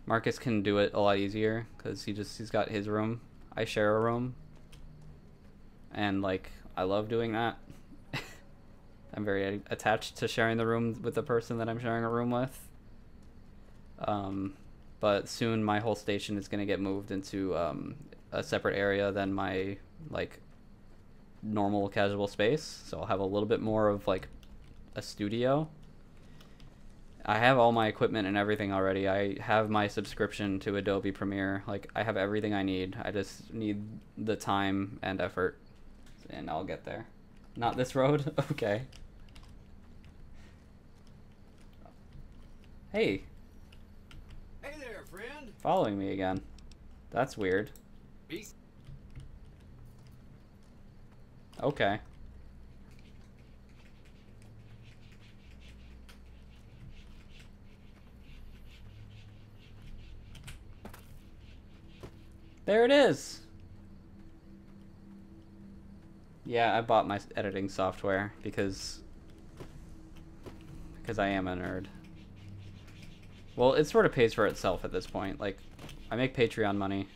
Marcus can do it a lot easier because he's got his room. I share a room. And like I love doing that. I'm very attached to sharing the room with the person that I'm sharing a room with. But soon my whole station is going to get moved into a separate area than my like normal casual space, so I'll have a little bit more of like a studio. I have all my equipment and everything already. I have my subscription to Adobe Premiere. Like I have everything I need. I just need the time and effort, and I'll get there. Not this road? Okay. Hey. Hey there, friend. Following me again. That's weird. Peace. Okay. There it is. Yeah, I bought my editing software because I am a nerd. Well, it sort of pays for itself at this point. Like, I make Patreon money.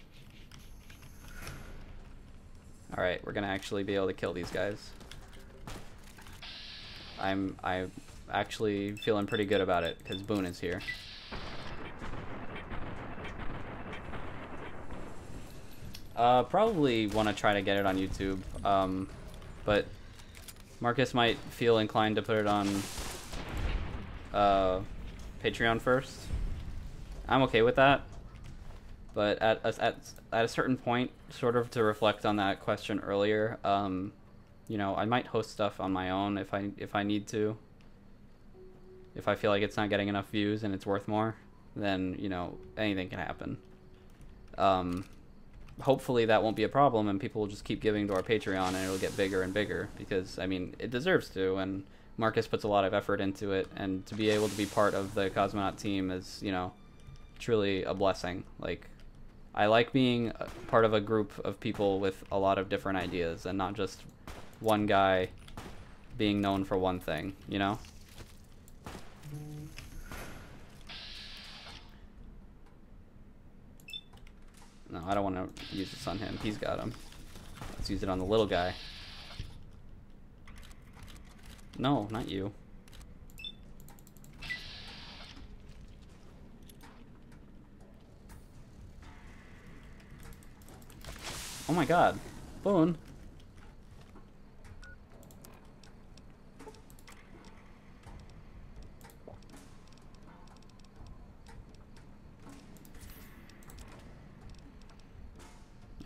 Alright, we're gonna actually be able to kill these guys. I'm actually feeling pretty good about it, because Boone is here. Probably want to try to get it on YouTube, but Marcus might feel inclined to put it on Patreon first. I'm okay with that, but at a certain point, sort of to reflect on that question earlier, you know, I might host stuff on my own if I need to. If I feel like it's not getting enough views and it's worth more, then, you know, anything can happen. Hopefully that won't be a problem and people will just keep giving to our Patreon and it'll get bigger and bigger, because, I mean, it deserves to, and Marcus puts a lot of effort into it, and to be able to be part of the Cosmonaut team is, you know, truly a blessing. Like, I like being part of a group of people with a lot of different ideas and not just one guy being known for one thing, you know? No, I don't want to use this on him. He's got him. Let's use it on the little guy. No, not you. Oh my god. Boone.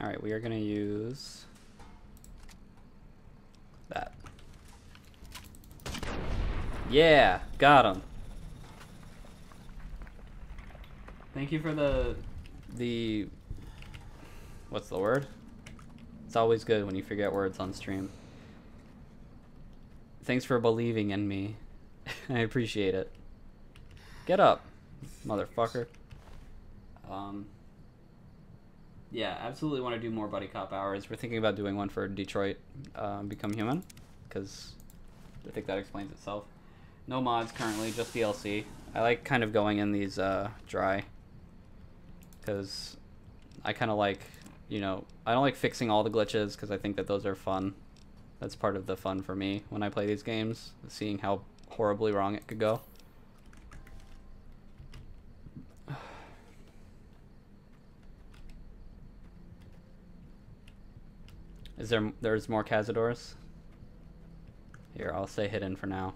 Alright, we are going to use that. Yeah, got him. Thank you for the what's the word? It's always good when you forget words on stream. Thanks for believing in me. I appreciate it. Get up, motherfucker. Yeah, absolutely want to do more Buddy Cop hours. We're thinking about doing one for Detroit Become Human, because I think that explains itself. No mods currently, just DLC. I like kind of going in these dry, because I kind of like, you know, I don't like fixing all the glitches, because I think that those are fun. That's part of the fun for me when I play these games, seeing how horribly wrong it could go. There's more Cazadors? Here, I'll say hidden for now.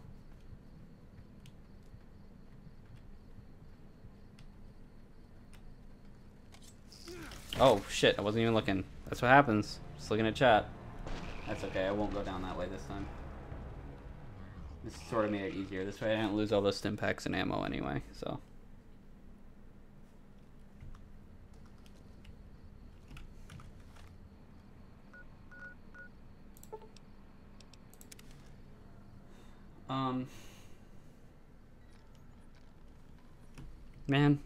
Oh, shit, I wasn't even looking. That's what happens. Just looking at chat. That's okay, I won't go down that way this time. This sort of made it easier. This way I didn't lose all those stim packs and ammo anyway, so. Man,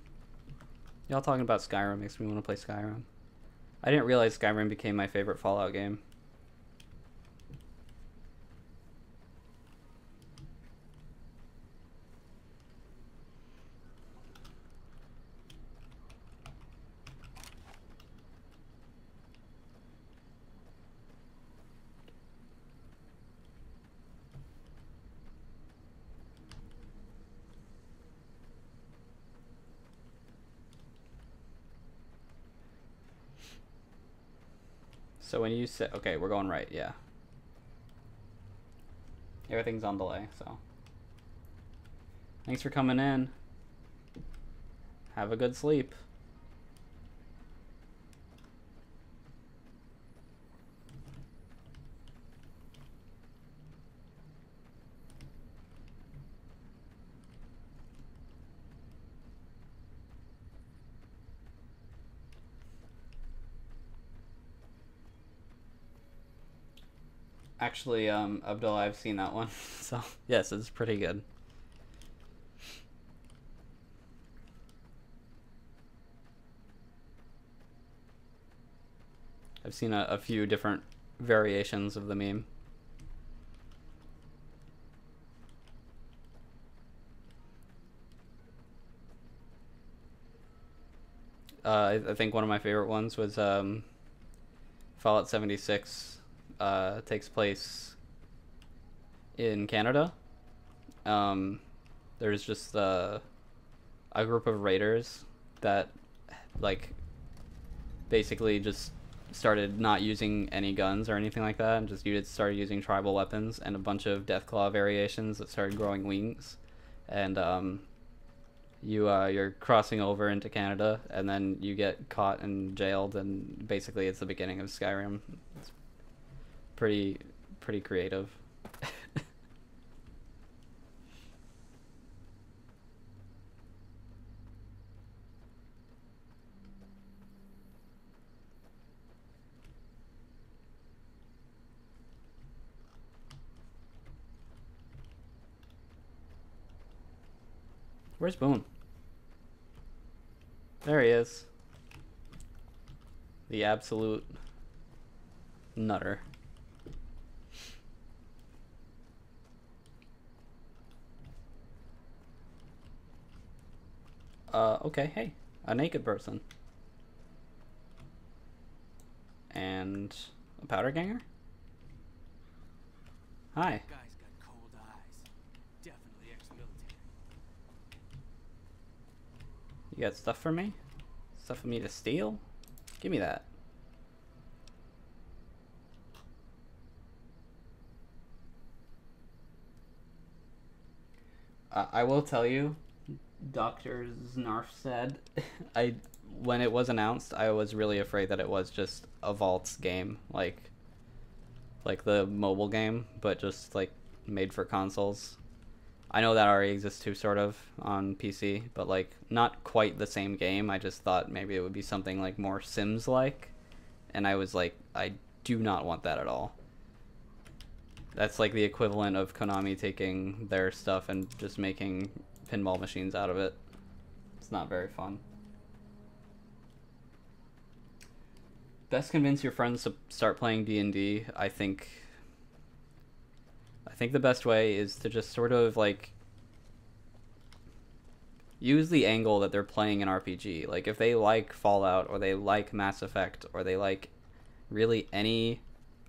y'all talking about Skyrim makes me want to play Skyrim. I didn't realize Skyrim became my favorite Fallout game. So when you say, okay, we're going right, yeah. Everything's on delay, so. Thanks for coming in. Have a good sleep. Actually, Abdullah, I've seen that one. So, yes, it's pretty good. I've seen a few different variations of the meme. I think one of my favorite ones was Fallout 76. Takes place in Canada. There's just a group of raiders that like basically just started not using any guns or anything like that, and just started using tribal weapons and a bunch of Deathclaw variations that started growing wings. And you're crossing over into Canada, and then you get caught and jailed, and basically it's the beginning of Skyrim. It's pretty creative. Where's Boone? There he is. The absolute nutter. Okay, hey, a naked person. And a powder ganger? Hi. Guy's got cold eyes. Definitely ex-military. You got stuff for me? Stuff for me to steal? Give me that. I will tell you, Dr. Znarf said, when it was announced, I was really afraid that it was just a Vaults game, like the mobile game, but just like made for consoles. I know that already exists too, sort of, on PC, but like not quite the same game. I just thought maybe it would be something like more Sims-like, and I was like, I do not want that at all. That's like the equivalent of Konami taking their stuff and just making pinball machines out of it. It's not very fun. Best convince your friends to start playing D&D. I think the best way is to just sort of like use the angle that they're playing an RPG. Like if they like Fallout, or they like Mass Effect, or they like really any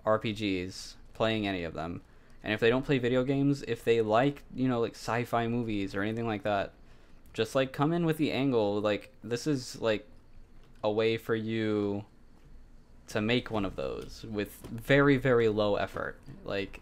RPGs, playing any of them. And if they don't play video games, if they like, you know, like sci-fi movies or anything like that, just like come in with the angle, like this is like a way for you to make one of those with very, very low effort. Like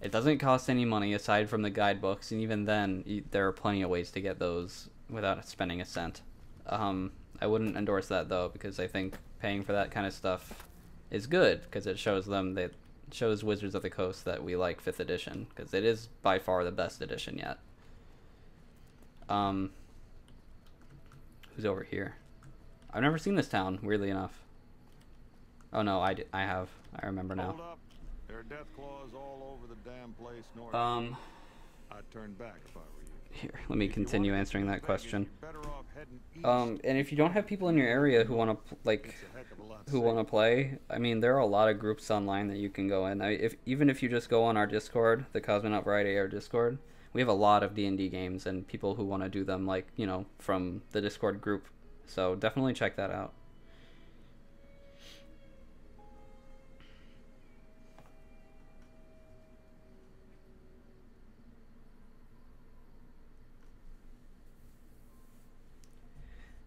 it doesn't cost any money aside from the guidebooks, and even then there are plenty of ways to get those without spending a cent. I wouldn't endorse that though, because I think paying for that kind of stuff is good, because it shows them that It shows Wizards of the Coast that we like 5th edition, because it is by far the best edition yet. Who's over here? I've never seen this town, weirdly enough. Oh no, I have. I remember now. Hold up. There are death claws all over the damn place north. I'd turn back if I were you. Here, let me continue answering that question. You're better off heading east. And if you don't have people in your area who want to play, I mean, there are a lot of groups online that you can go in. Even if you just go on our Discord, the Cosmonaut Variety Air Discord, we have a lot of D&D games and people who want to do them, like, you know, from the Discord group. So definitely check that out.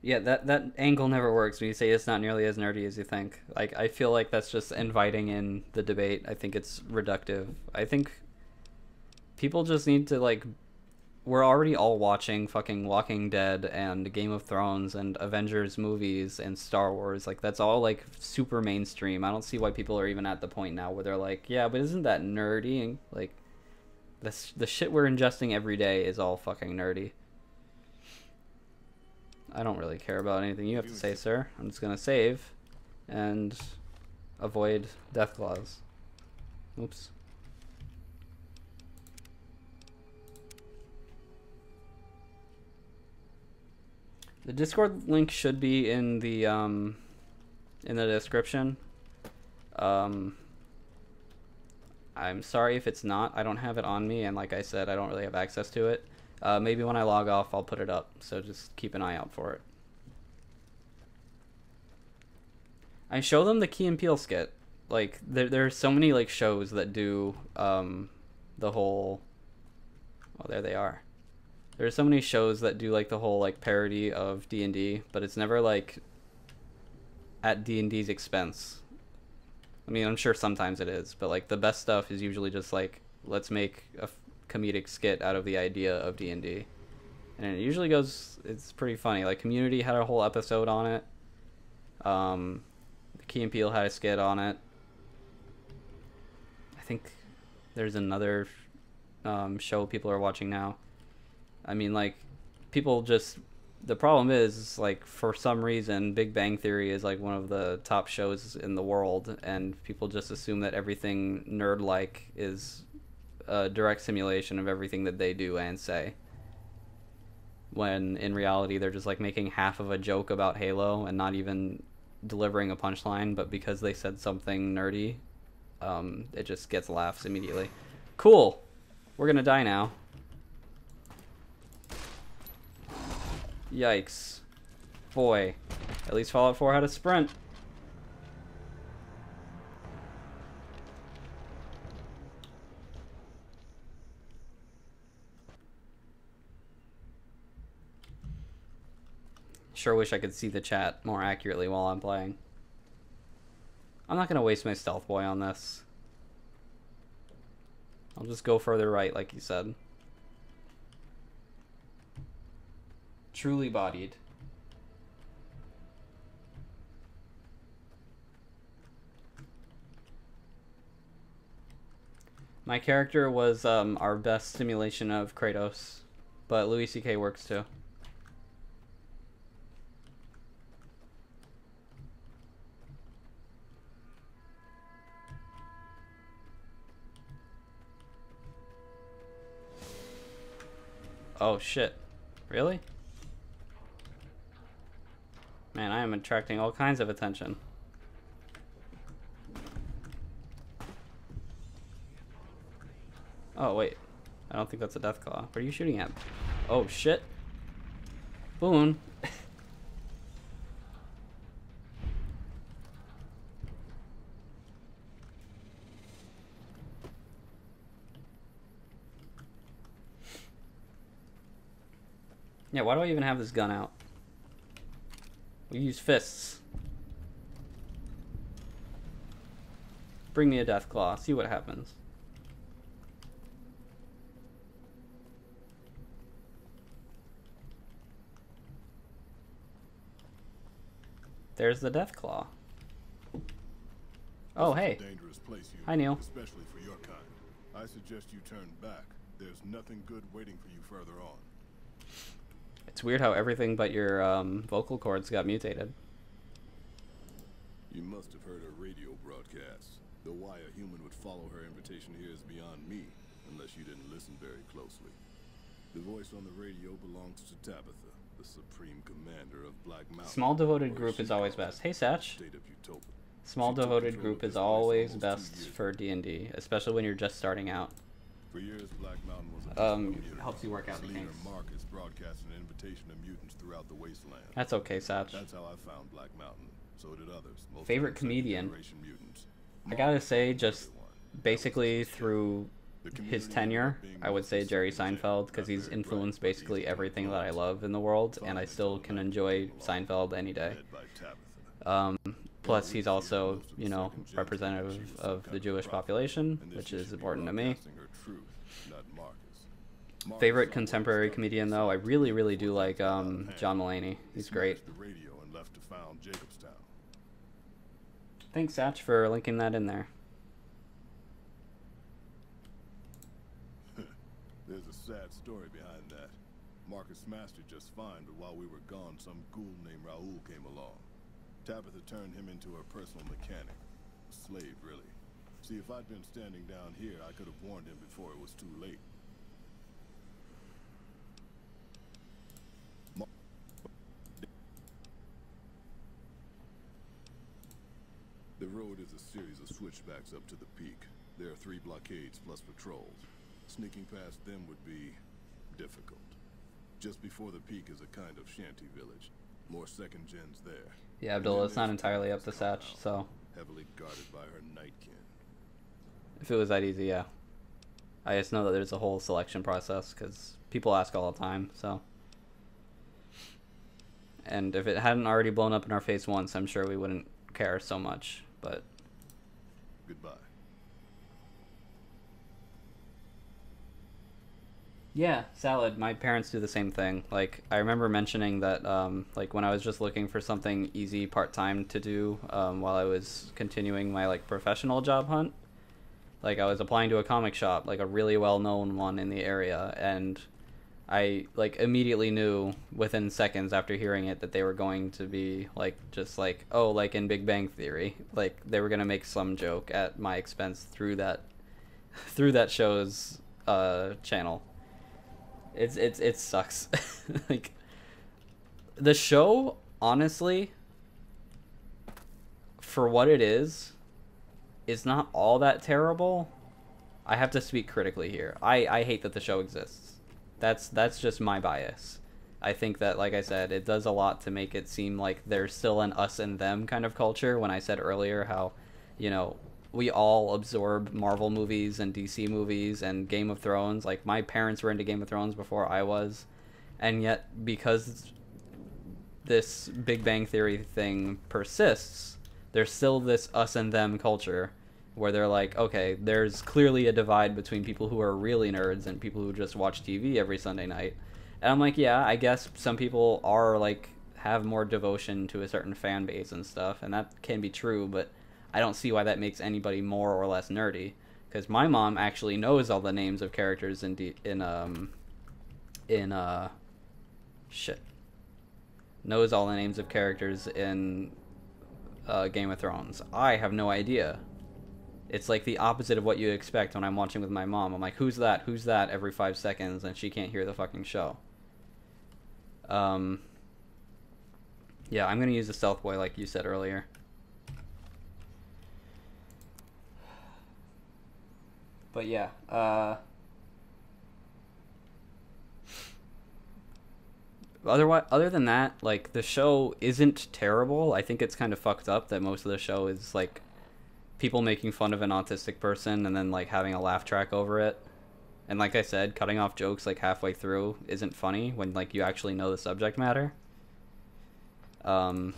Yeah, that angle never works when you say it's not nearly as nerdy as you think. Like, I feel like that's just inviting in the debate. I think it's reductive. I think people just need to, like, we're already all watching fucking Walking Dead and Game of Thrones and Avengers movies and Star Wars. Like, that's all, like, super mainstream. I don't see why people are even at the point now where they're like, yeah, but isn't that nerdy? And, like, the shit we're ingesting every day is all fucking nerdy. I don't really care about anything you have to say, sir. I'm just gonna save and avoid death claws. Oops. The Discord link should be in the description. I'm sorry if it's not. I don't have it on me, and like I said, I don't really have access to it. Maybe when I log off, I'll put it up, so just keep an eye out for it. I show them the Key and Peele skit. Like, there are so many, like, shows that do the whole... Oh, there they are. There's so many shows that do, like, the whole, like, parody of D&D, but it's never, like, at D&D's expense. I mean, I'm sure sometimes it is, but, like, the best stuff is usually just, like, let's make a comedic skit out of the idea of D&D. And it usually goes, it's pretty funny. Like, Community had a whole episode on it. Key and Peele had a skit on it. I think there's another show people are watching now. I mean, like, people just... The problem is, like, for some reason, Big Bang Theory is, like, one of the top shows in the world, and people just assume that everything nerd-like is a direct simulation of everything that they do and say. When, in reality, they're just, like, making half of a joke about Halo and not even delivering a punchline, but because they said something nerdy, it just gets laughs immediately. Cool! We're gonna die now. Yikes. Boy. At least Fallout 4 had a sprint. Sure wish I could see the chat more accurately while I'm playing. I'm not gonna waste my stealth boy on this. I'll just go further right, like you said. Truly bodied. My character was our best simulation of Kratos, but Louis C.K. works too. Oh shit. Really? Man, I am attracting all kinds of attention. Oh, wait. I don't think that's a Deathclaw. What are you shooting at? Oh, shit. Boone. Yeah, why do I even have this gun out? We use fists. Bring me a Deathclaw. See what happens. There's the Deathclaw. Oh, This is hey. a dangerous place, Human, Hi, Neil. especially for your kind. I suggest you turn back. There's nothing good waiting for you further on. It's weird how everything but your vocal cords got mutated. You must have heard her radio broadcasts. The why a human would follow her invitation here is beyond me, unless you didn't listen very closely. The voice on the radio belongs to Tabitha, the supreme commander of Black Mountain. Small devoted or group she is always calls best. Hey, Satch. State of Utopia. Small She took devoted control of group is this place always almost 2 best years for D&D, especially when you're just starting out. For years, Black Mountain was a community. Helps you work out the Its leader, kinks. Marcus, broadcast an invitation to mutants throughout the wasteland. That's okay, Satch. That's how I found Black Mountain. So did others. Most Favorite of them comedian. second-generation mutants. I gotta Marcus say, was just everyone. basically through The his community tenure, ended up being I would mostly say Jerry second-gen, Seinfeld, because not he's very influenced bright, but basically easily everything that I influenced. love in the world, and I Finally still told can Matt enjoy came along, Seinfeld any day. led by Tabitha. Plus, he's also, you know, representative of the Jewish population, And this which she is should be important to me. broadcasting her truth, not Marcus. Marcus Favorite saw contemporary what comedian, started though, I this really, stuff really do before like things got out of hand. John Mulaney. He He's great. smashed the radio and left to found Jacobstown. Thanks, Satch, for linking that in there. There's a sad story behind that. Marcus smashed it just fine, but while we were gone, some ghoul named Raoul came along. Tabitha turned him into her personal mechanic. A slave, really. See, if I'd been standing down here, I could have warned him before it was too late. The road is a series of switchbacks up to the peak. There are 3 blockades plus patrols. Sneaking past them would be difficult. Just before the peak is a kind of shanty village. More second gens there. Yeah, And Abdullah, then it's not there's entirely up to Tabitha's Satch, compound, so heavily guarded by her nightkin. if it was that easy, yeah. I just know that there's a whole selection process, because people ask all the time, so. And if it hadn't already blown up in our face once, I'm sure we wouldn't care so much, but... Goodbye. Yeah, salad. My parents do the same thing. Like, I remember mentioning that, like, when I was just looking for something easy part-time to do, while I was continuing my, like, professional job hunt, like, I was applying to a comic shop, like, a really well-known one in the area, and I, like, immediately knew within seconds after hearing it that they were going to be, like, just like, oh, like in Big Bang Theory. Like, they were going to make some joke at my expense through that show's, channel. It sucks. Like, the show, honestly, for what it is not all that terrible. I have to speak critically here. I hate that the show exists. That's just my bias. I think that, like I said, it does a lot to make it seem like there's still an us and them kind of culture, when I said earlier how, you know, we all absorb Marvel movies and DC movies and Game of Thrones. Like, my parents were into Game of Thrones before I was. And yet, because this Big Bang Theory thing persists, there's still this us and them culture where they're like, okay, there's clearly a divide between people who are really nerds and people who just watch TV every Sunday night. And I'm like, yeah, I guess some people are, like, have more devotion to a certain fan base and stuff, and that can be true, but I don't see why that makes anybody more or less nerdy. Because my mom actually knows all the names of characters knows all the names of characters in Game of Thrones. I have no idea. It's like the opposite of what you expect when I'm watching with my mom. I'm like, who's that? Who's that? Every 5 seconds, and she can't hear the fucking show. Yeah, I'm gonna use the Stealth Boy like you said earlier. But yeah, other than that, like, the show isn't terrible. I think it's kind of fucked up that most of the show is, like, people making fun of an autistic person and then, like, having a laugh track over it. And like I said, cutting off jokes, like, halfway through isn't funny when, like, you actually know the subject matter. But,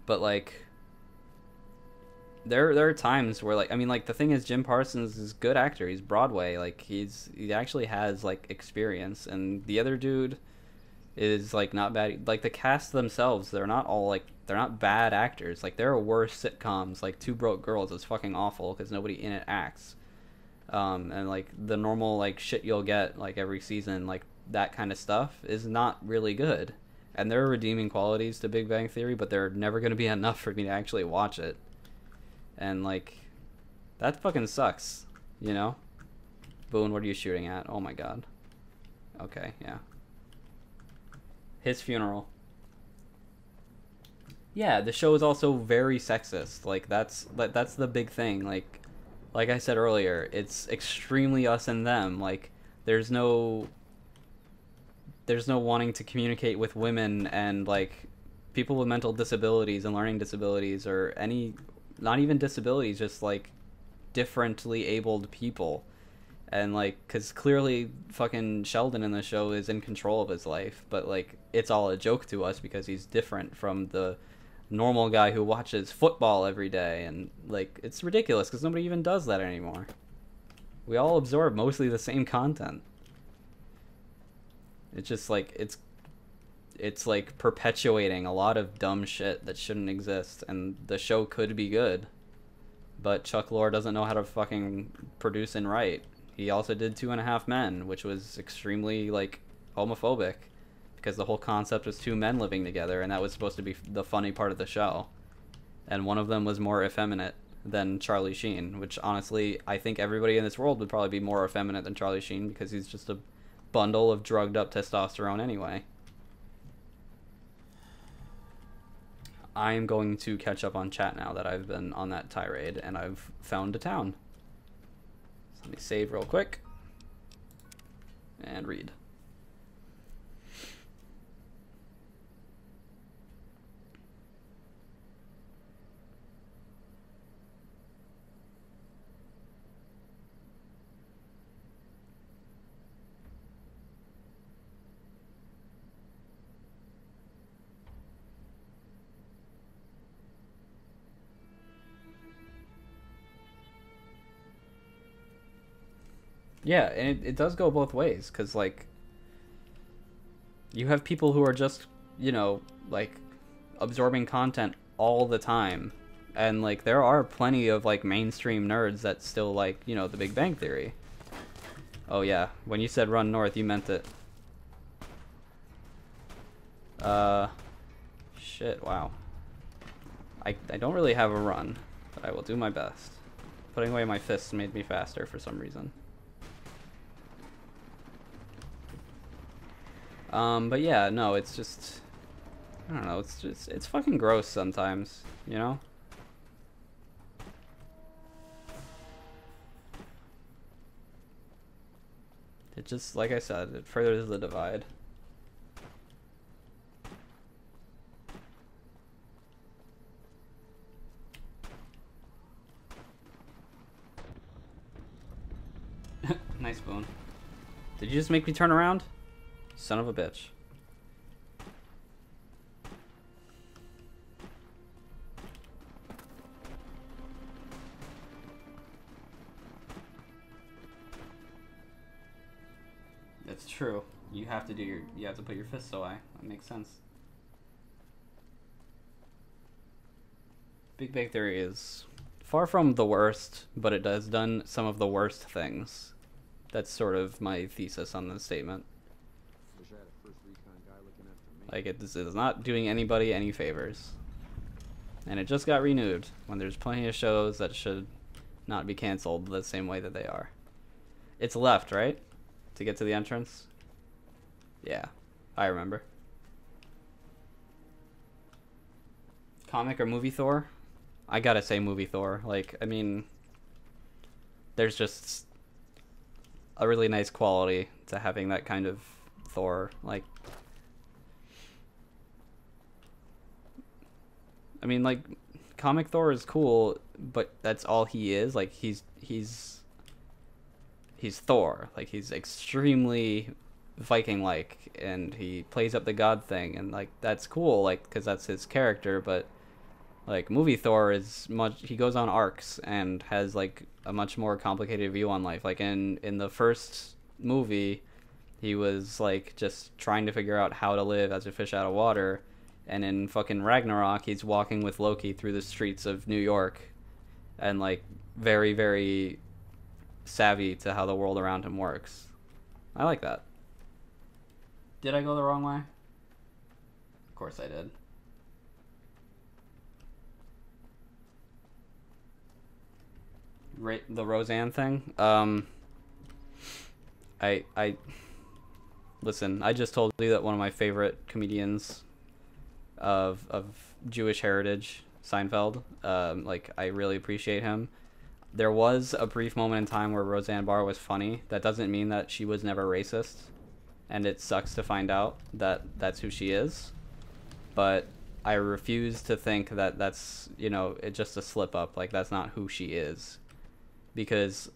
like, there are times where, like, I mean, like, the thing is, Jim Parsons is a good actor. He's Broadway. Like, he actually has, like, experience. And the other dude is, like, not bad. Like, the cast themselves, they're not all, like, they're not bad actors. Like, there are worse sitcoms. Like, Two Broke Girls is fucking awful because nobody in it acts. And like the normal like shit you'll get like every season, like that kind of stuff is not really good. And there are redeeming qualities to Big Bang Theory, but they're never going to be enough for me to actually watch it. And like, that fucking sucks, you know? Boone, what are you shooting at? Oh my god. Okay, yeah. His funeral. Yeah, the show is also very sexist. Like, that's the big thing. Like I said earlier, it's extremely us and them. Like, there's no wanting to communicate with women and like people with mental disabilities and learning disabilities, or any, not even disabilities, just like differently abled people. And like, because clearly fucking Sheldon in the show is in control of his life, but like it's all a joke to us because he's different from the normal guy who watches football every day. And like, it's ridiculous because nobody even does that anymore. We all absorb mostly the same content. It's just like, it's like perpetuating a lot of dumb shit that shouldn't exist, and the show could be good, but Chuck Lorre doesn't know how to fucking produce and write. He also did 2.5 Men, which was extremely like homophobic because the whole concept was two men living together, and that was supposed to be the funny part of the show. And one of them was more effeminate than Charlie Sheen, which honestly, I think everybody in this world would probably be more effeminate than Charlie Sheen because he's just a bundle of drugged up testosterone anyway. I'm going to catch up on chat now that I've been on that tirade and I've found a town. So let me save real quick and read. Yeah, and it does go both ways, because, like, you have people who are just, you know, like, absorbing content all the time, and, like, there are plenty of, like, mainstream nerds that still like, you know, The Big Bang Theory. Oh, yeah, when you said run north, you meant it. Shit, wow. I don't really have a run, but I will do my best. Putting away my fists made me faster for some reason. But yeah, no, it's just, I don't know, it's fucking gross sometimes, you know? It just, like I said, it furthers the divide. Nice, Boone. Did you just make me turn around? Son of a bitch. That's true. You have to do you have to put your fists away. That makes sense. Big Bang Theory is far from the worst, but it has done some of the worst things. That's sort of my thesis on this statement. Like, it is not doing anybody any favors. And it just got renewed when there's plenty of shows that should not be canceled the same way that they are. It's left, right? To get to the entrance? Yeah, I remember. Comic or movie Thor? I gotta say movie Thor. Like, I mean, there's just a really nice quality to having that kind of Thor. Like, I mean, like, comic Thor is cool, but that's all he is. Like, he's Thor. Like, he's extremely Viking-like, and he plays up the god thing, and like, that's cool, like, because that's his character. But like, movie Thor is he goes on arcs and has like a much more complicated view on life. Like, in the first movie, he was like just trying to figure out how to live as a fish out of water. And in fucking Ragnarok, he's walking with Loki through the streets of New York, and like very, very savvy to how the world around him works. I like that. Did I go the wrong way? Of course I did. The Roseanne thing. I listen. I just told you that one of my favorite comedians of Jewish heritage, Seinfeld. Like, I really appreciate him. There was a brief moment in time where Roseanne Barr was funny. That doesn't mean that she was never racist, and it sucks to find out that that's who she is. But I refuse to think that that's, you know, it's just a slip up. Like, that's not who she is, because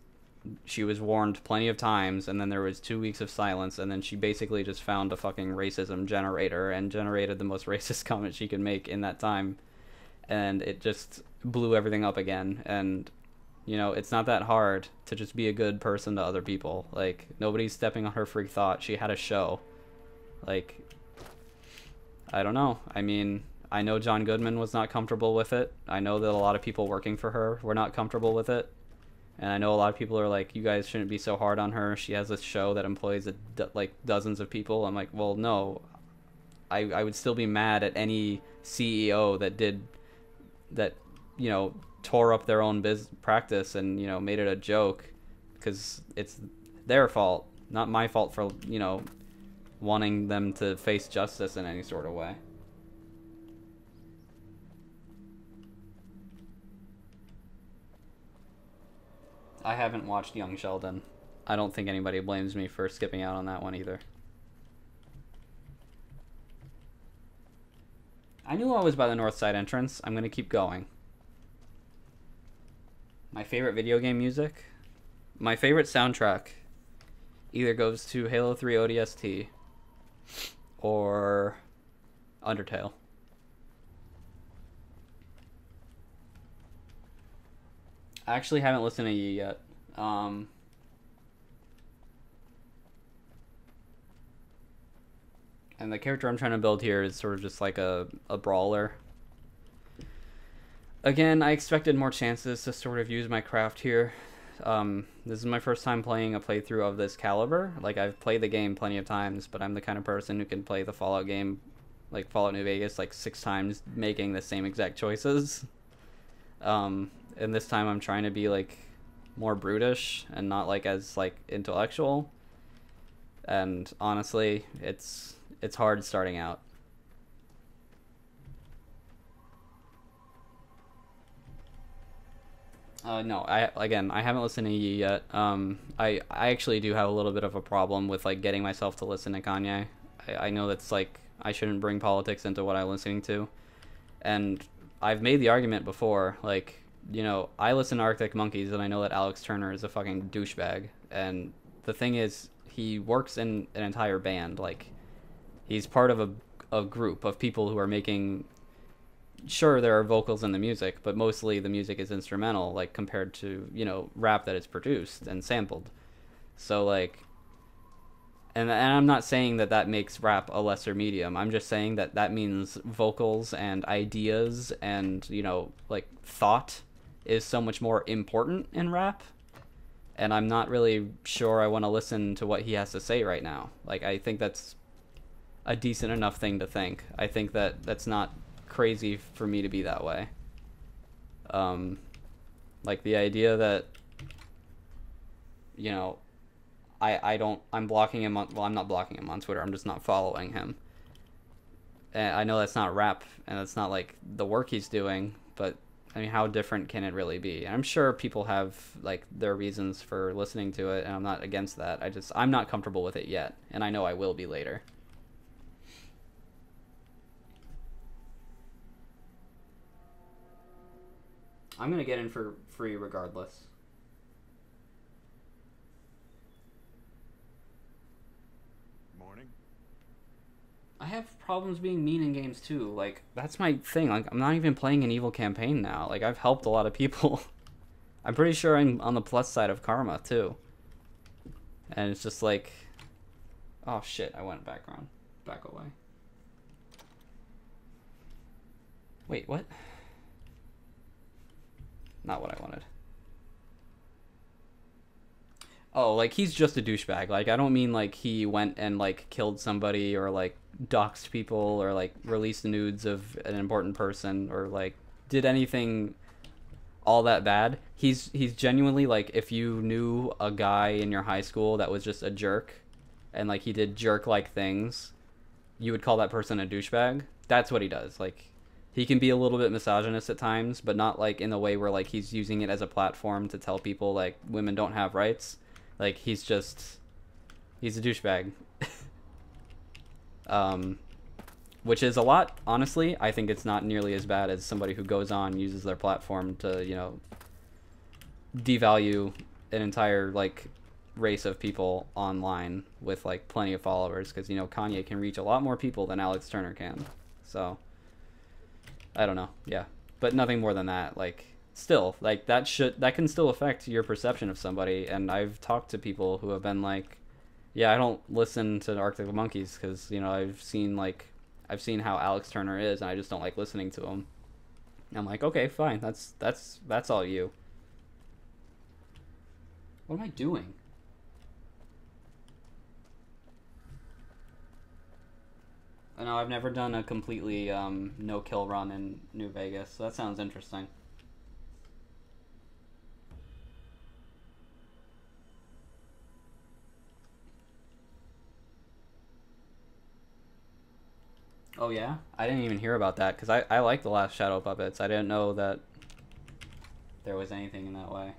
she was warned plenty of times, and then there was 2 weeks of silence, and then she basically just found a fucking racism generator and generated the most racist comment she could make in that time, and it just blew everything up again. And you know, it's not that hard to just be a good person to other people. Like, nobody's stepping on her free thought. She had a show. Like, I don't know. I mean, I know John Goodman was not comfortable with it. I know that a lot of people working for her were not comfortable with it. And I know a lot of people are like, you guys shouldn't be so hard on her. She has this show that employs like dozens of people. I'm like, well, no. I would still be mad at any CEO that, you know, tore up their own practice and, you know, made it a joke, because it's their fault, not my fault for, you know, wanting them to face justice in any sort of way. I haven't watched Young Sheldon. I don't think anybody blames me for skipping out on that one either. I knew I was by the north side entrance. I'm gonna keep going. My favorite video game music? My favorite soundtrack either goes to Halo 3 ODST or Undertale. I actually haven't listened to you yet. And the character I'm trying to build here is sort of just like a brawler. Again, I expected more chances to sort of use my craft here. This is my first time playing a playthrough of this caliber. Like, I've played the game plenty of times, but I'm the kind of person who can play the Fallout game, like Fallout New Vegas, like 6 times, making the same exact choices. And this time I'm trying to be like more brutish and not like as like intellectual. And honestly, it's hard starting out. No, I haven't listened to Ye yet. I actually do have a little bit of a problem with like getting myself to listen to Kanye. I know that's like, I shouldn't bring politics into what I'm listening to. And I've made the argument before, like, you know, I listen to Arctic Monkeys and I know that Alex Turner is a fucking douchebag. And the thing is, he works in an entire band. Like, he's part of a group of people who are making... Sure, there are vocals in the music, but mostly the music is instrumental, like, compared to, you know, rap that is produced and sampled. So, like... And I'm not saying that that makes rap a lesser medium. I'm just saying that that means vocals and ideas and, you know, like, thought is so much more important in rap. And I'm not really sure I want to listen to what he has to say right now. Like, I think that's a decent enough thing to think. I think that that's not crazy for me to be that way. Like, the idea that, you know, I'm blocking him on, well, I'm not blocking him on Twitter, I'm just not following him. And I know that's not rap, and that's not, like, the work he's doing, but, I mean, how different can it really be? And I'm sure people have, like, their reasons for listening to it, and I'm not against that. I'm not comfortable with it yet, and I know I will be later. I'm gonna get in for free regardless. Morning. I have problems being mean in games too. Like, that's my thing. Like, I'm not even playing an evil campaign now. Like, I've helped a lot of people. I'm pretty sure I'm on the plus side of karma too. And it's just like, oh shit, I went back away. Wait, what? Not what I wanted. Oh, like, he's just a douchebag. Like, I don't mean, like, he went and, like, killed somebody or, like, doxed people or, like, released nudes of an important person or, like, did anything all that bad. He's genuinely, like, if you knew a guy in your high school that was just a jerk and, like, he did jerk-like things, you would call that person a douchebag. That's what he does. Like, he can be a little bit misogynist at times, but not, like, in the way where, like, he's using it as a platform to tell people, like, women don't have rights. Like, he's a douchebag. Which is a lot, honestly. I think it's not nearly as bad as somebody who goes on, uses their platform to, you know, devalue an entire, like, race of people online with, like, plenty of followers. Because, you know, Kanye can reach a lot more people than Alex Turner can. So, I don't know. Yeah. But nothing more than that. Like, still, like, that can still affect your perception of somebody. And I've talked to people who have been like, yeah, I don't listen to Arctic Monkeys because, you know, I've seen how Alex Turner is and I just don't like listening to him. And I'm like, okay, fine, that's all you. What am I doing? I know I've never done a completely no-kill run in New Vegas, so that sounds interesting. Oh yeah? I didn't even hear about that, because I like the last Shadow Puppets. I didn't know that there was anything in that way.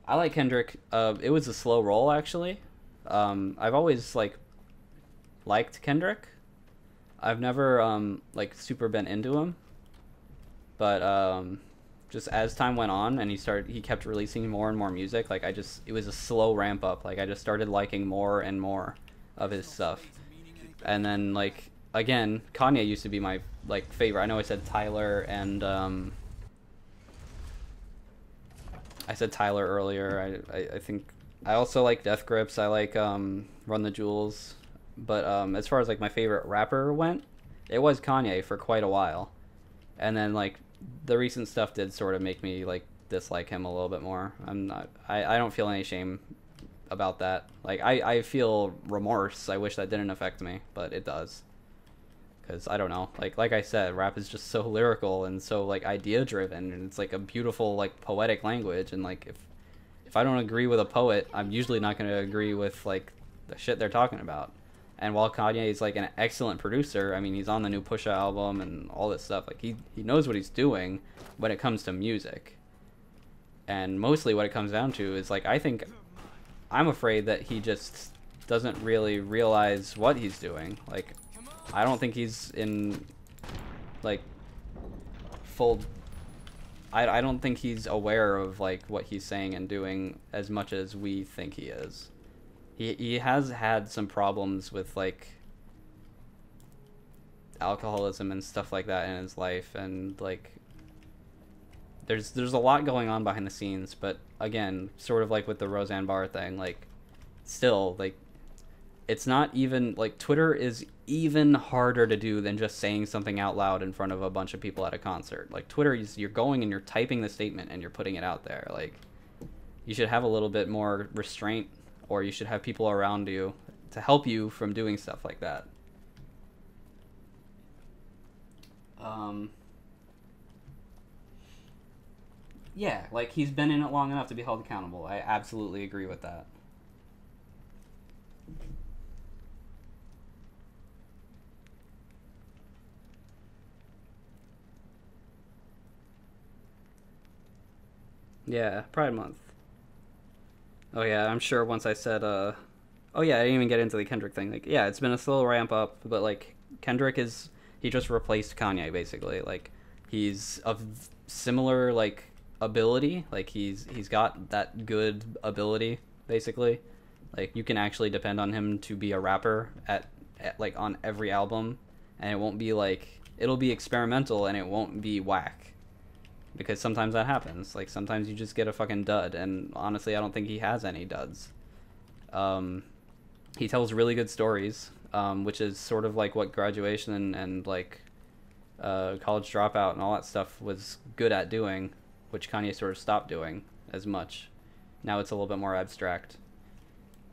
I like Kendrick. It was a slow roll, actually. I've always, like, liked Kendrick. I've never, like, super been into him. But, just as time went on and he kept releasing more and more music, like, it was a slow ramp up. Like, I just started liking more and more of his stuff. And then, like, again, Kanye used to be my, like, favorite. I know I said Tyler and, I said Tyler earlier. I think I also like Death Grips. I like, Run the Jewels. But, as far as, like, my favorite rapper went, it was Kanye for quite a while. And then, like, the recent stuff did sort of make me, like, dislike him a little bit more. I don't feel any shame about that. Like, I feel remorse. I wish that didn't affect me, but it does. Because, I don't know. Like I said, rap is just so lyrical and so, like, idea-driven. And it's, like, a beautiful, like, poetic language. And, like, if I don't agree with a poet, I'm usually not going to agree with, like, the shit they're talking about. And while Kanye is, like, an excellent producer, I mean, he's on the new Pusha album and all this stuff. Like, he knows what he's doing when it comes to music. And mostly what it comes down to is, like, I'm afraid that he just doesn't really realize what he's doing. Like, I don't think he's in, like, full... I don't think he's aware of, like, what he's saying and doing as much as we think he is. He has had some problems with, like, alcoholism and stuff like that in his life, and, like, there's a lot going on behind the scenes, but again, sort of like with the Roseanne Barr thing, like, still, like, it's not even, like, Twitter is even harder to do than just saying something out loud in front of a bunch of people at a concert. Like, Twitter, you're going and you're typing the statement and you're putting it out there. Like, you should have a little bit more restraint, or you should have people around you to help you from doing stuff like that. Yeah, like, he's been in it long enough to be held accountable. I absolutely agree with that. Yeah, Pride Month. Oh yeah, I'm sure once I said, oh yeah, I didn't even get into the Kendrick thing. Like, yeah, it's been a slow ramp up, but, like, Kendrick he just replaced Kanye, basically. Like, he's of similar, like, ability. Like, he's got that good ability, basically. Like, you can actually depend on him to be a rapper at like, on every album, and it won't be, like, it'll be experimental and it won't be whack. Because sometimes that happens. Like, sometimes you just get a fucking dud, and honestly, I don't think he has any duds. He tells really good stories, which is sort of like what Graduation and like, College Dropout and all that stuff was good at doing, which Kanye sort of stopped doing as much. Now it's a little bit more abstract.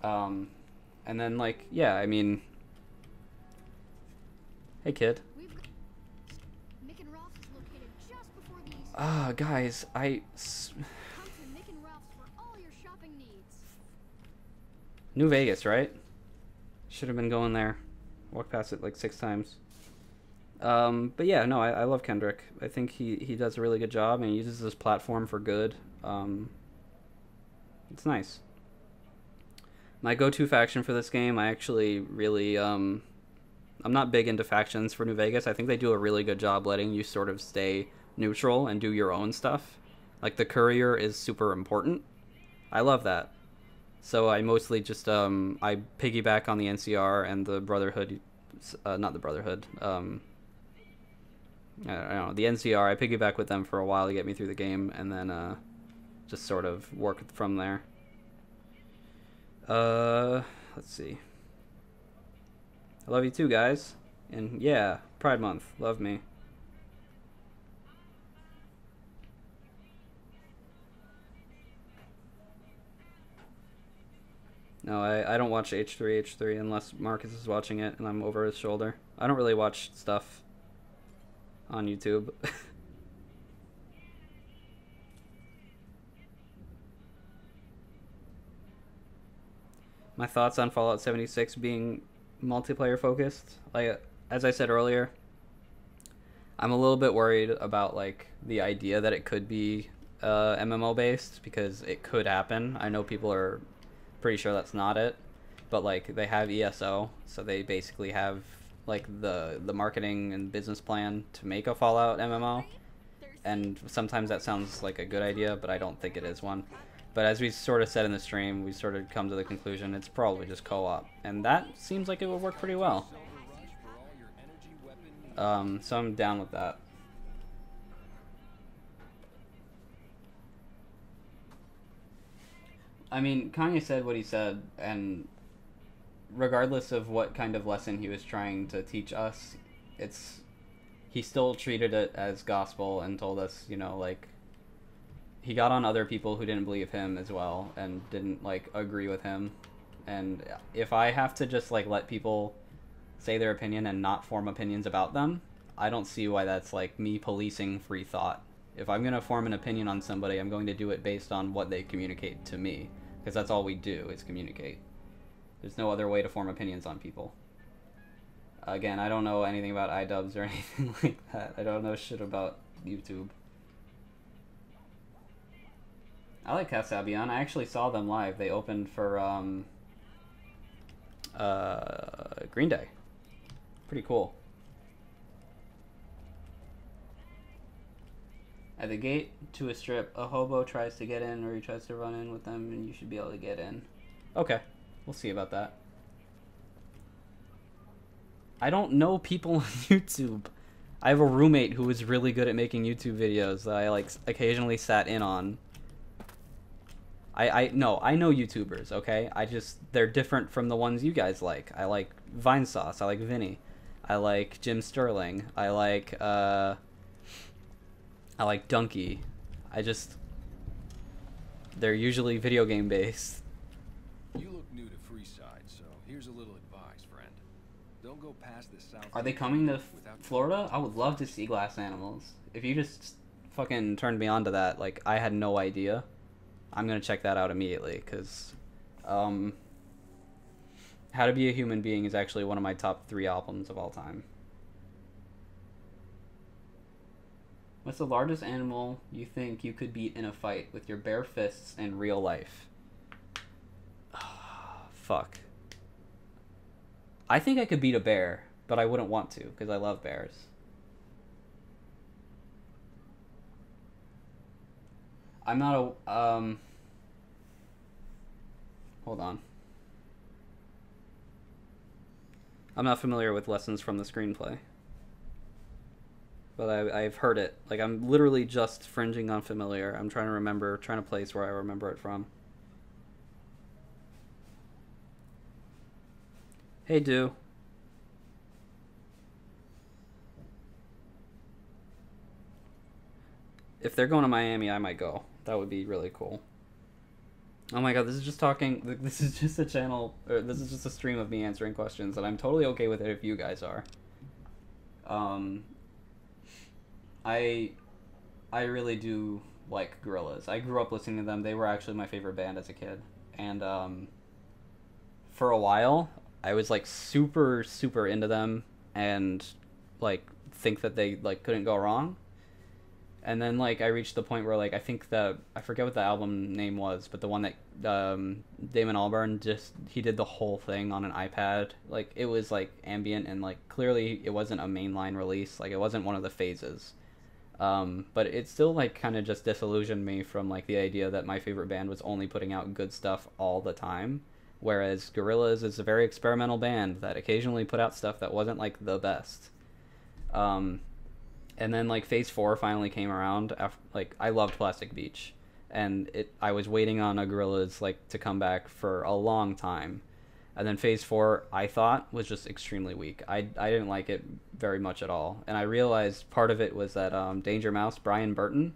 And then, like, yeah, I mean... Hey, kid. Mick and Ralph's is located just before the east. Guys, Come to Mick and Ralph's for all your shopping needs. New Vegas, right? Should have been going there. Walked past it like 6 times. But yeah, no, I love Kendrick. I think he does a really good job and he uses this platform for good. It's nice. My go-to faction for this game, I actually really, I'm not big into factions for New Vegas. I think they do a really good job letting you sort of stay neutral and do your own stuff. Like, the courier is super important. I love that. So I mostly just, I piggyback on the NCR and the Brotherhood, not the Brotherhood, I don't know, the NCR. I piggyback with them for a while to get me through the game, and then, just sort of work from there. Let's see. I love you too, guys. And yeah, Pride Month. Love me. No, I don't watch H3H3 unless Marcus is watching it and I'm over his shoulder. I don't really watch stuff on YouTube. My thoughts on Fallout 76 being multiplayer focused. Like, as I said earlier, I'm a little bit worried about, like, the idea that it could be MMO based, because it could happen. I know people are pretty sure that's not it, but, like, they have ESO, so they basically have, like, the marketing and business plan to make a Fallout MMO, and sometimes that sounds like a good idea, but I don't think it is one. But as we sort of said in the stream, we sort of come to the conclusion it's probably just co-op, and that seems like it would work pretty well. So I'm down with that. I mean, Kanye said what he said, and regardless of what kind of lesson he was trying to teach us, he still treated it as gospel and told us, you know, like, he got on other people who didn't believe him as well and didn't, like, agree with him. And if I have to just, like, let people say their opinion and not form opinions about them, I don't see why that's, like, me policing free thought. If I'm going to form an opinion on somebody, I'm going to do it based on what they communicate to me, because that's all we do is communicate. There's no other way to form opinions on people. Again, I don't know anything about iDubbbz or anything like that. I don't know shit about YouTube. I like Kasabian. I actually saw them live. They opened for Green Day. Pretty cool. At the gate to a strip, a hobo tries to get in, or he tries to run in with them, and you should be able to get in. Okay, we'll see about that. I don't know people on YouTube. I have a roommate who is really good at making YouTube videos that I, like, occasionally sat in on. I know YouTubers, okay? They're different from the ones you guys like. I like Vinesauce. I like Vinny. I like Jim Sterling. I like Donkey. They're usually video game based. You look new to Freeside, so here's a little advice, friend. Don't go past the south. Are they coming to Florida? I would love to see glass animals. If you just fucking turned me on to that, like, I had no idea. I'm gonna check that out immediately, because How to Be a Human Being is actually one of my top 3 albums of all time. What's the largest animal you think you could beat in a fight with your bare fists in real life? Fuck. I think I could beat a bear, but I wouldn't want to, because I love bears. I'm not a, hold on. I'm not familiar with Lessons from the Screenplay. But I've heard it. Like, I'm literally just fringing on familiar. I'm trying to place where I remember it from. Hey, Do. if they're going to Miami, I might go. That would be really cool. Oh my god, this is just talking. This is just a channel, or this is just a stream of me answering questions, and I'm totally okay with it if you guys are. I really do like Gorillaz. I grew up listening to them. They were actually my favorite band as a kid, and for a while, I was like super into them, and like think that they like couldn't go wrong. And then like I reached the point where like I think I forget what the album name was, but the one that Damon Albarn he did the whole thing on an iPad. Like it was like ambient, and like clearly it wasn't a mainline release. Like it wasn't one of the phases. But it still like kind of just disillusioned me from like the idea that my favorite band was only putting out good stuff all the time, whereas Gorillaz is a very experimental band that occasionally put out stuff that wasn't like the best. And then like Phase 4 finally came around after, like I loved Plastic Beach, and I was waiting on a Gorillaz like to come back for a long time. And then Phase 4 I thought was just extremely weak. I didn't like it very much at all. And I realized part of it was that Danger Mouse, Brian Burton,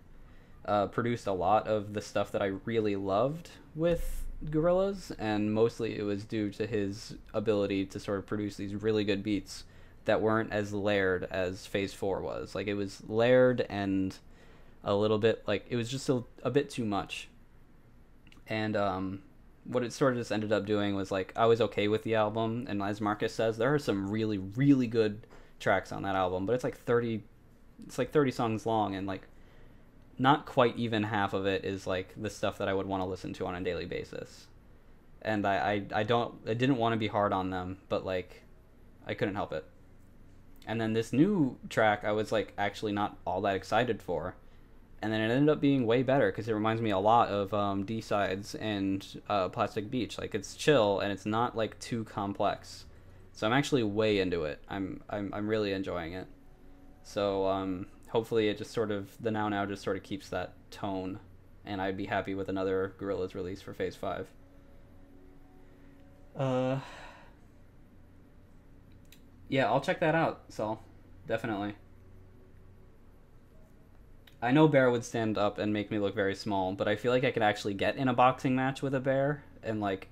produced a lot of the stuff that I really loved with Gorillaz, and mostly it was due to his ability to sort of produce these really good beats that weren't as layered as Phase 4 was. Like, it was layered and a little bit, like, it was just a bit too much. And what it sort of just ended up doing was, like, I was okay with the album, and as Marcus says, there are some really, really good tracks on that album, but it's like 30 songs long, and, like, not quite even half of it is, like, the stuff that I would want to listen to on a daily basis. And I didn't want to be hard on them, but, like, I couldn't help it. And then this new track, I was like actually not all that excited for, and then it ended up being way better because it reminds me a lot of D-Sides and Plastic Beach. Like it's chill and it's not like too complex, so I'm actually way into it. I'm really enjoying it. So hopefully it just sort of the Now just sort of keeps that tone, and I'd be happy with another Gorillaz release for Phase 5. Yeah, I'll check that out, so definitely. I know Bear would stand up and make me look very small, but I feel like I could actually get in a boxing match with a bear and, like,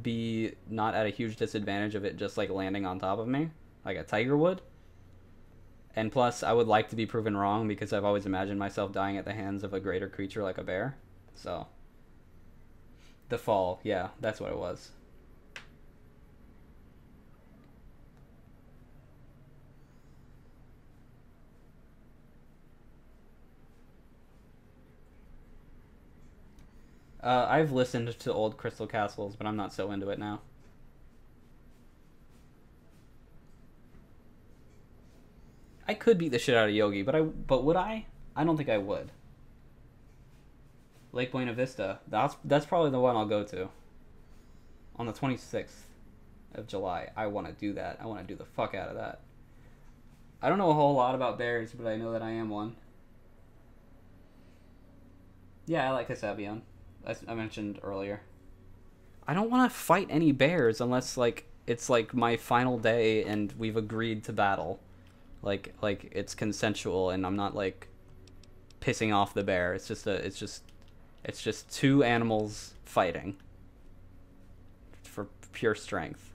be not at a huge disadvantage of it just, like, landing on top of me, like a tiger would. And plus, I would like to be proven wrong because I've always imagined myself dying at the hands of a greater creature like a bear. So, The Fall, yeah, that's what it was. I've listened to old Crystal Castles, but I'm not so into it now. I could beat the shit out of Yogi, but would I? I don't think I would. Lake Buena Vista. That's probably the one I'll go to. On the 26th of July. I want to do that. I want to do the fuck out of that. I don't know a whole lot about bears, but I know that I am one. Yeah, I like Kasabian. As I mentioned earlier. I don't want to fight any bears unless, like, it's, like, my final day and we've agreed to battle. Like it's consensual and I'm not, like, pissing off the bear. It's just two animals fighting. For pure strength.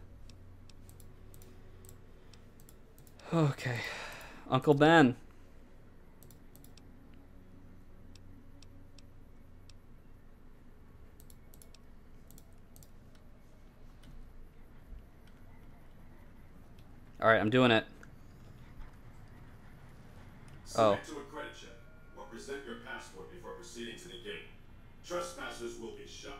Okay. Uncle Ben. All right, I'm doing it. Submit to a credit check or present your passport before proceeding to the gate. Trespassers will be shot.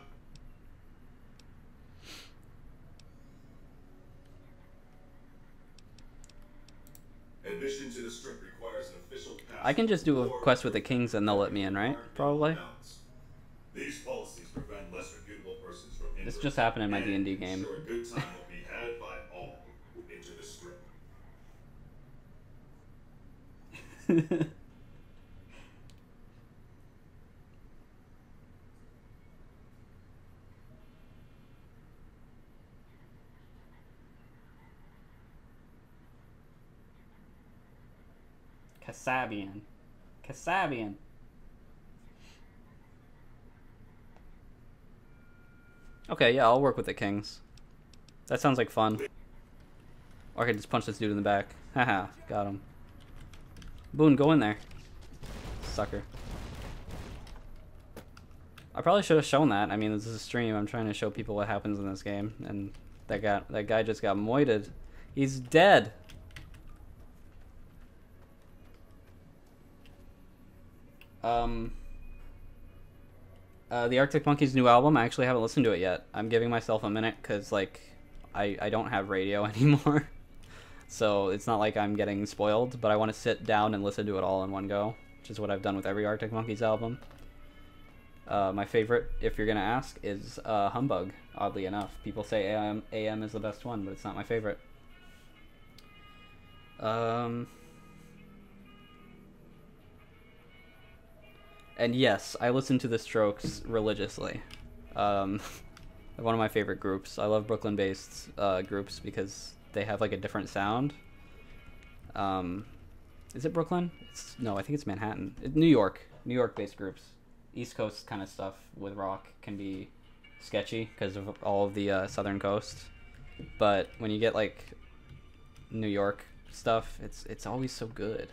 Admission to the strip requires an official pass. I can just do a quest with the kings and they'll let me in, right? Probably. These policies prevent less reputable persons from entering. This just happened in my D&D game. Ensure a good time will be had by all who enter the strip. Kasabian. Kasabian. Okay, yeah, I'll work with the kings. That sounds like fun. Or I could just punch this dude in the back. Haha, got him. Boone, go in there. Sucker. I probably should have shown that. I mean, this is a stream. I'm trying to show people what happens in this game. And that guy just got moited. He's dead. The Arctic Monkeys' new album, I actually haven't listened to it yet. I'm giving myself a minute because, like, I don't have radio anymore. So it's not like I'm getting spoiled, but I want to sit down and listen to it all in one go, which is what I've done with every Arctic Monkeys album. My favorite, if you're going to ask, is Humbug, oddly enough. People say AM is the best one, but it's not my favorite. And yes, I listen to The Strokes religiously. One of my favorite groups. I love Brooklyn-based groups because they have like a different sound. Is it Brooklyn? No, I think it's Manhattan. New York-based groups. East Coast kind of stuff with rock can be sketchy because of all of the Southern Coast. But when you get like New York stuff, it's always so good.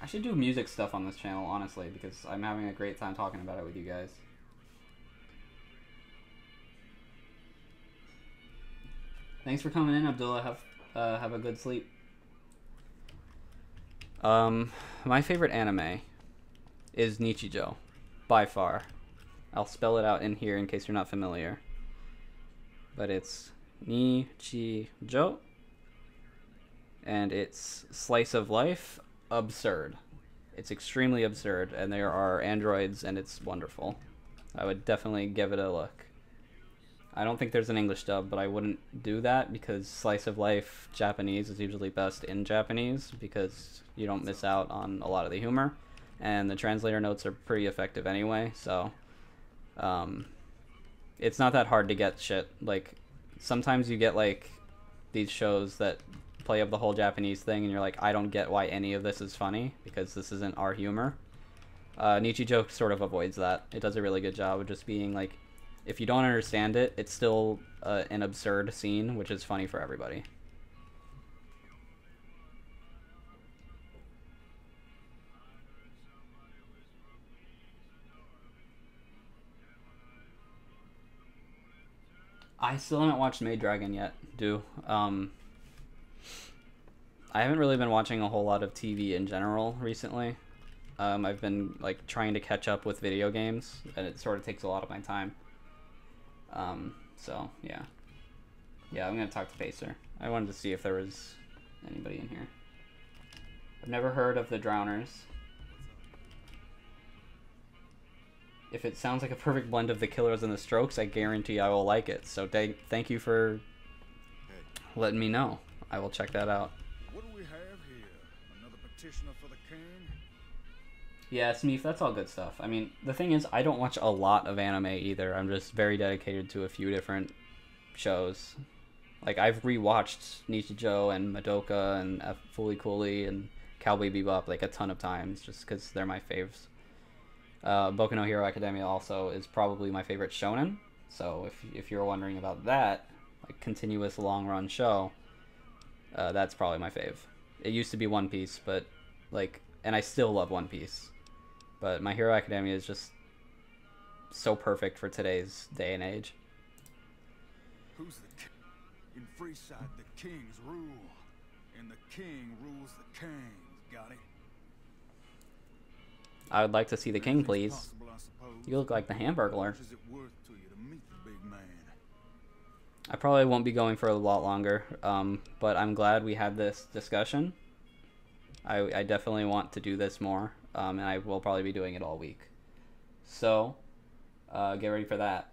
I should do music stuff on this channel, honestly, because I'm having a great time talking about it with you guys. Thanks for coming in, Abdullah. Have a good sleep. My favorite anime is Nichijou, by far. I'll spell it out in here in case you're not familiar. But it's Nichijou, and it's slice of life. Absurd. It's extremely absurd, and there are androids, and it's wonderful. I would definitely give it a look. I don't think there's an English dub, but I wouldn't do that because slice of life Japanese is usually best in Japanese because you don't miss out on a lot of the humor, and the translator notes are pretty effective anyway, so it's not that hard to get shit. Like, sometimes you get like these shows that play up the whole Japanese thing and you're like, I don't get why any of this is funny because this isn't our humor. Nichijou sort of avoids that. It does a really good job of just being like, if you don't understand it, it's still an absurd scene, which is funny for everybody. I still haven't watched Maid Dragon yet, I haven't really been watching a whole lot of TV in general recently. I've been like trying to catch up with video games, and it sort of takes a lot of my time. So yeah, I'm gonna talk to Pacer. I wanted to see if there was anybody in here. I've never heard of the Drowners. If it sounds like a perfect blend of the Killers and the Strokes, I guarantee I will like it. So thank you for letting me know. I will check that out. What do we have here? Another petitioner for the king? Yeah, Smeef, that's all good stuff. I mean, the thing is, I don't watch a lot of anime either. I'm just very dedicated to a few different shows. Like, I've rewatched Nichijou and Madoka and Fooly Cooly and Cowboy Bebop like a ton of times just because they're my faves. Boku no Hero Academia also is probably my favorite shonen. So if you're wondering about that, like continuous long run show, that's probably my fave. It used to be One Piece, but like, and I still love One Piece, but My Hero Academia is just so perfect for today's day and age. Who's the king? In Freeside, the kings rule, and the king rules the kings. Got it? I would like to see the king, please. You look like the Hamburglar. I probably won't be going for a lot longer, but I'm glad we had this discussion. I definitely want to do this more, and I will probably be doing it all week. So, get ready for that.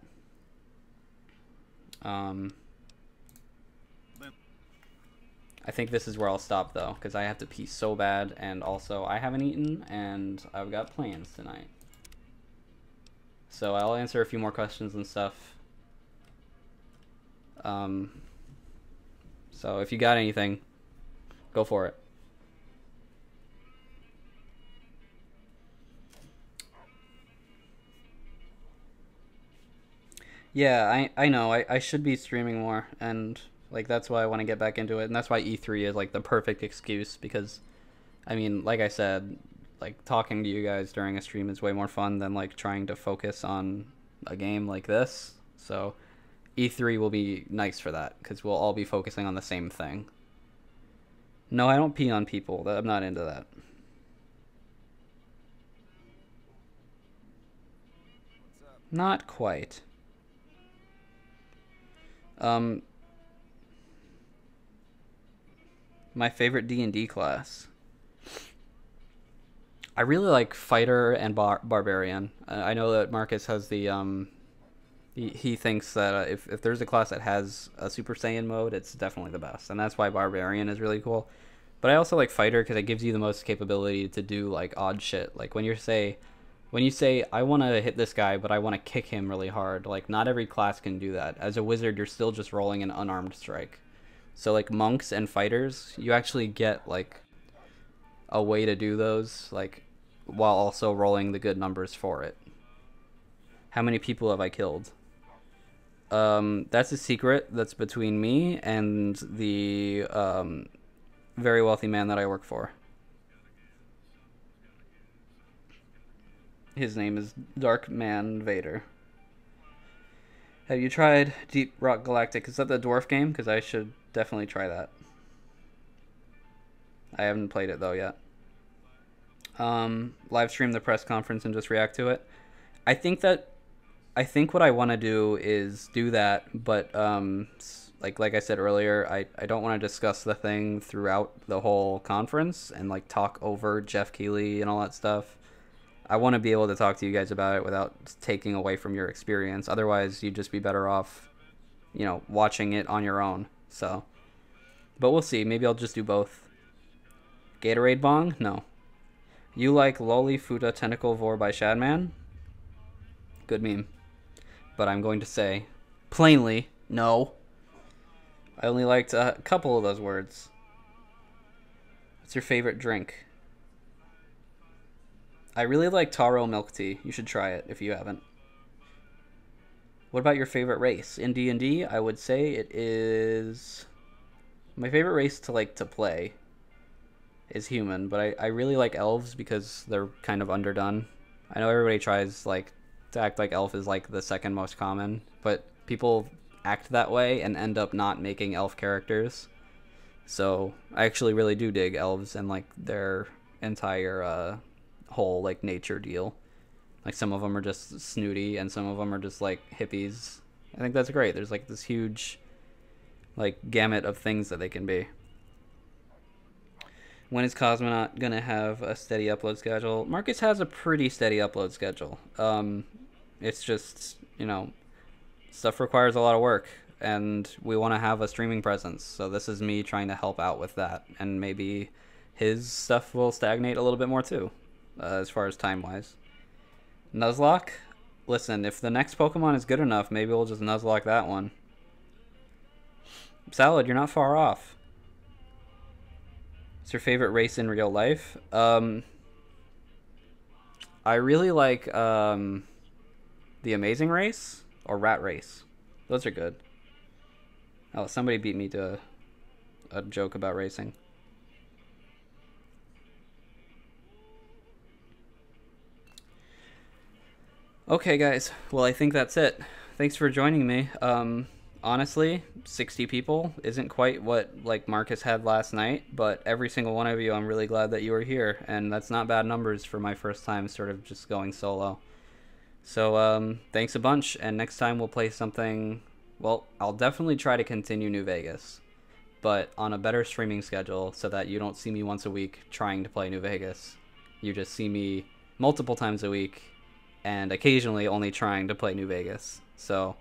I think this is where I'll stop, though, because I have to pee so bad, and also I haven't eaten, and I've got plans tonight. So I'll answer a few more questions and stuff. So if you got anything, go for it. Yeah, I know. I should be streaming more, and like that's why I want to get back into it, and that's why E3 is like the perfect excuse because, I mean, like I said, like talking to you guys during a stream is way more fun than like trying to focus on a game like this. So E3 will be nice for that because we'll all be focusing on the same thing. No, I don't pee on people. I'm not into that. Not quite. My favorite D&D class. I really like Fighter and Barbarian. I know that Marcus has the he thinks that if there's a class that has a Super Saiyan mode, it's definitely the best, and that's why Barbarian is really cool. But I also like Fighter because it gives you the most capability to do like odd shit. Like when you say I want to hit this guy, but I want to kick him really hard. Like not every class can do that. As a wizard, you're still just rolling an unarmed strike. So like monks and fighters, you actually get like a way to do those, like while also rolling the good numbers for it. How many people have I killed? That's a secret that's between me and the very wealthy man that I work for. His name is Dark Man Vader. Have you tried Deep Rock Galactic? Is that the dwarf game? Because I should definitely try that. I haven't played it though yet. Live stream the press conference and just react to it. I think what I want to do is do that, but like I said earlier, I don't want to discuss the thing throughout the whole conference and like talk over Jeff Keighley and all that stuff. I want to be able to talk to you guys about it without taking away from your experience. Otherwise, you'd just be better off, you know, watching it on your own. So, but we'll see. Maybe I'll just do both. Gatorade Bong? No. You like Loli Futa Tentacle Vor by Shadman? Good meme. But I'm going to say, plainly, no. I only liked a couple of those words. What's your favorite drink? I really like taro milk tea. You should try it if you haven't. What about your favorite race? In D&D, I would say it is... My favorite race to play is human, but I really like elves because they're kind of underdone. I know everybody tries to act like elf is like the second most common, but people act that way and end up not making elf characters. So I actually really do dig elves and like their entire whole like nature deal. Like some of them are just snooty and some of them are just like hippies. I think that's great. There's like this huge like gamut of things that they can be. When is Cosmonaut gonna have a steady upload schedule? Marcus has a pretty steady upload schedule. It's just, you know, stuff requires a lot of work and we want to have a streaming presence. So this is me trying to help out with that, and maybe his stuff will stagnate a little bit more too, as far as time-wise. Nuzlocke? Listen, if the next Pokemon is good enough, maybe we'll just Nuzlocke that one. Salad, you're not far off. What's your favorite race in real life? I really like the Amazing Race or Rat Race. Those are good. Oh, somebody beat me to a joke about racing. Okay, guys. Well, I think that's it. Thanks for joining me. Honestly, 60 people isn't quite what like Marcus had last night, but every single one of you, I'm really glad that you were here, and that's not bad numbers for my first time sort of just going solo. So thanks a bunch, and next time we'll play something. Well, I'll definitely try to continue New Vegas, but on a better streaming schedule so that you don't see me once a week trying to play New Vegas. You just see me multiple times a week and occasionally only trying to play New Vegas. So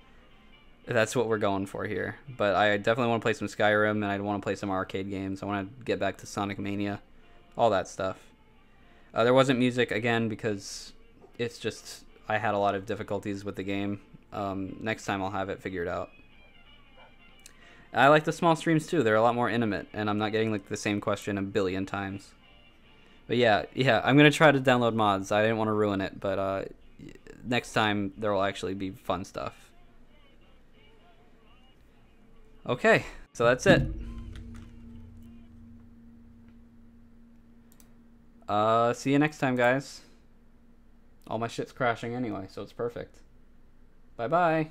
that's what we're going for here. But I definitely want to play some Skyrim, and I want to play some arcade games. I want to get back to Sonic Mania, all that stuff. There wasn't music again because it's just I had a lot of difficulties with the game. Next time I'll have it figured out. I like the small streams too. They're a lot more intimate, and I'm not getting like the same question a billion times. But yeah, I'm gonna try to download mods. I didn't want to ruin it, but next time there will actually be fun stuff. Okay, so that's it. See you next time, guys. All my shit's crashing anyway, so it's perfect. Bye-bye.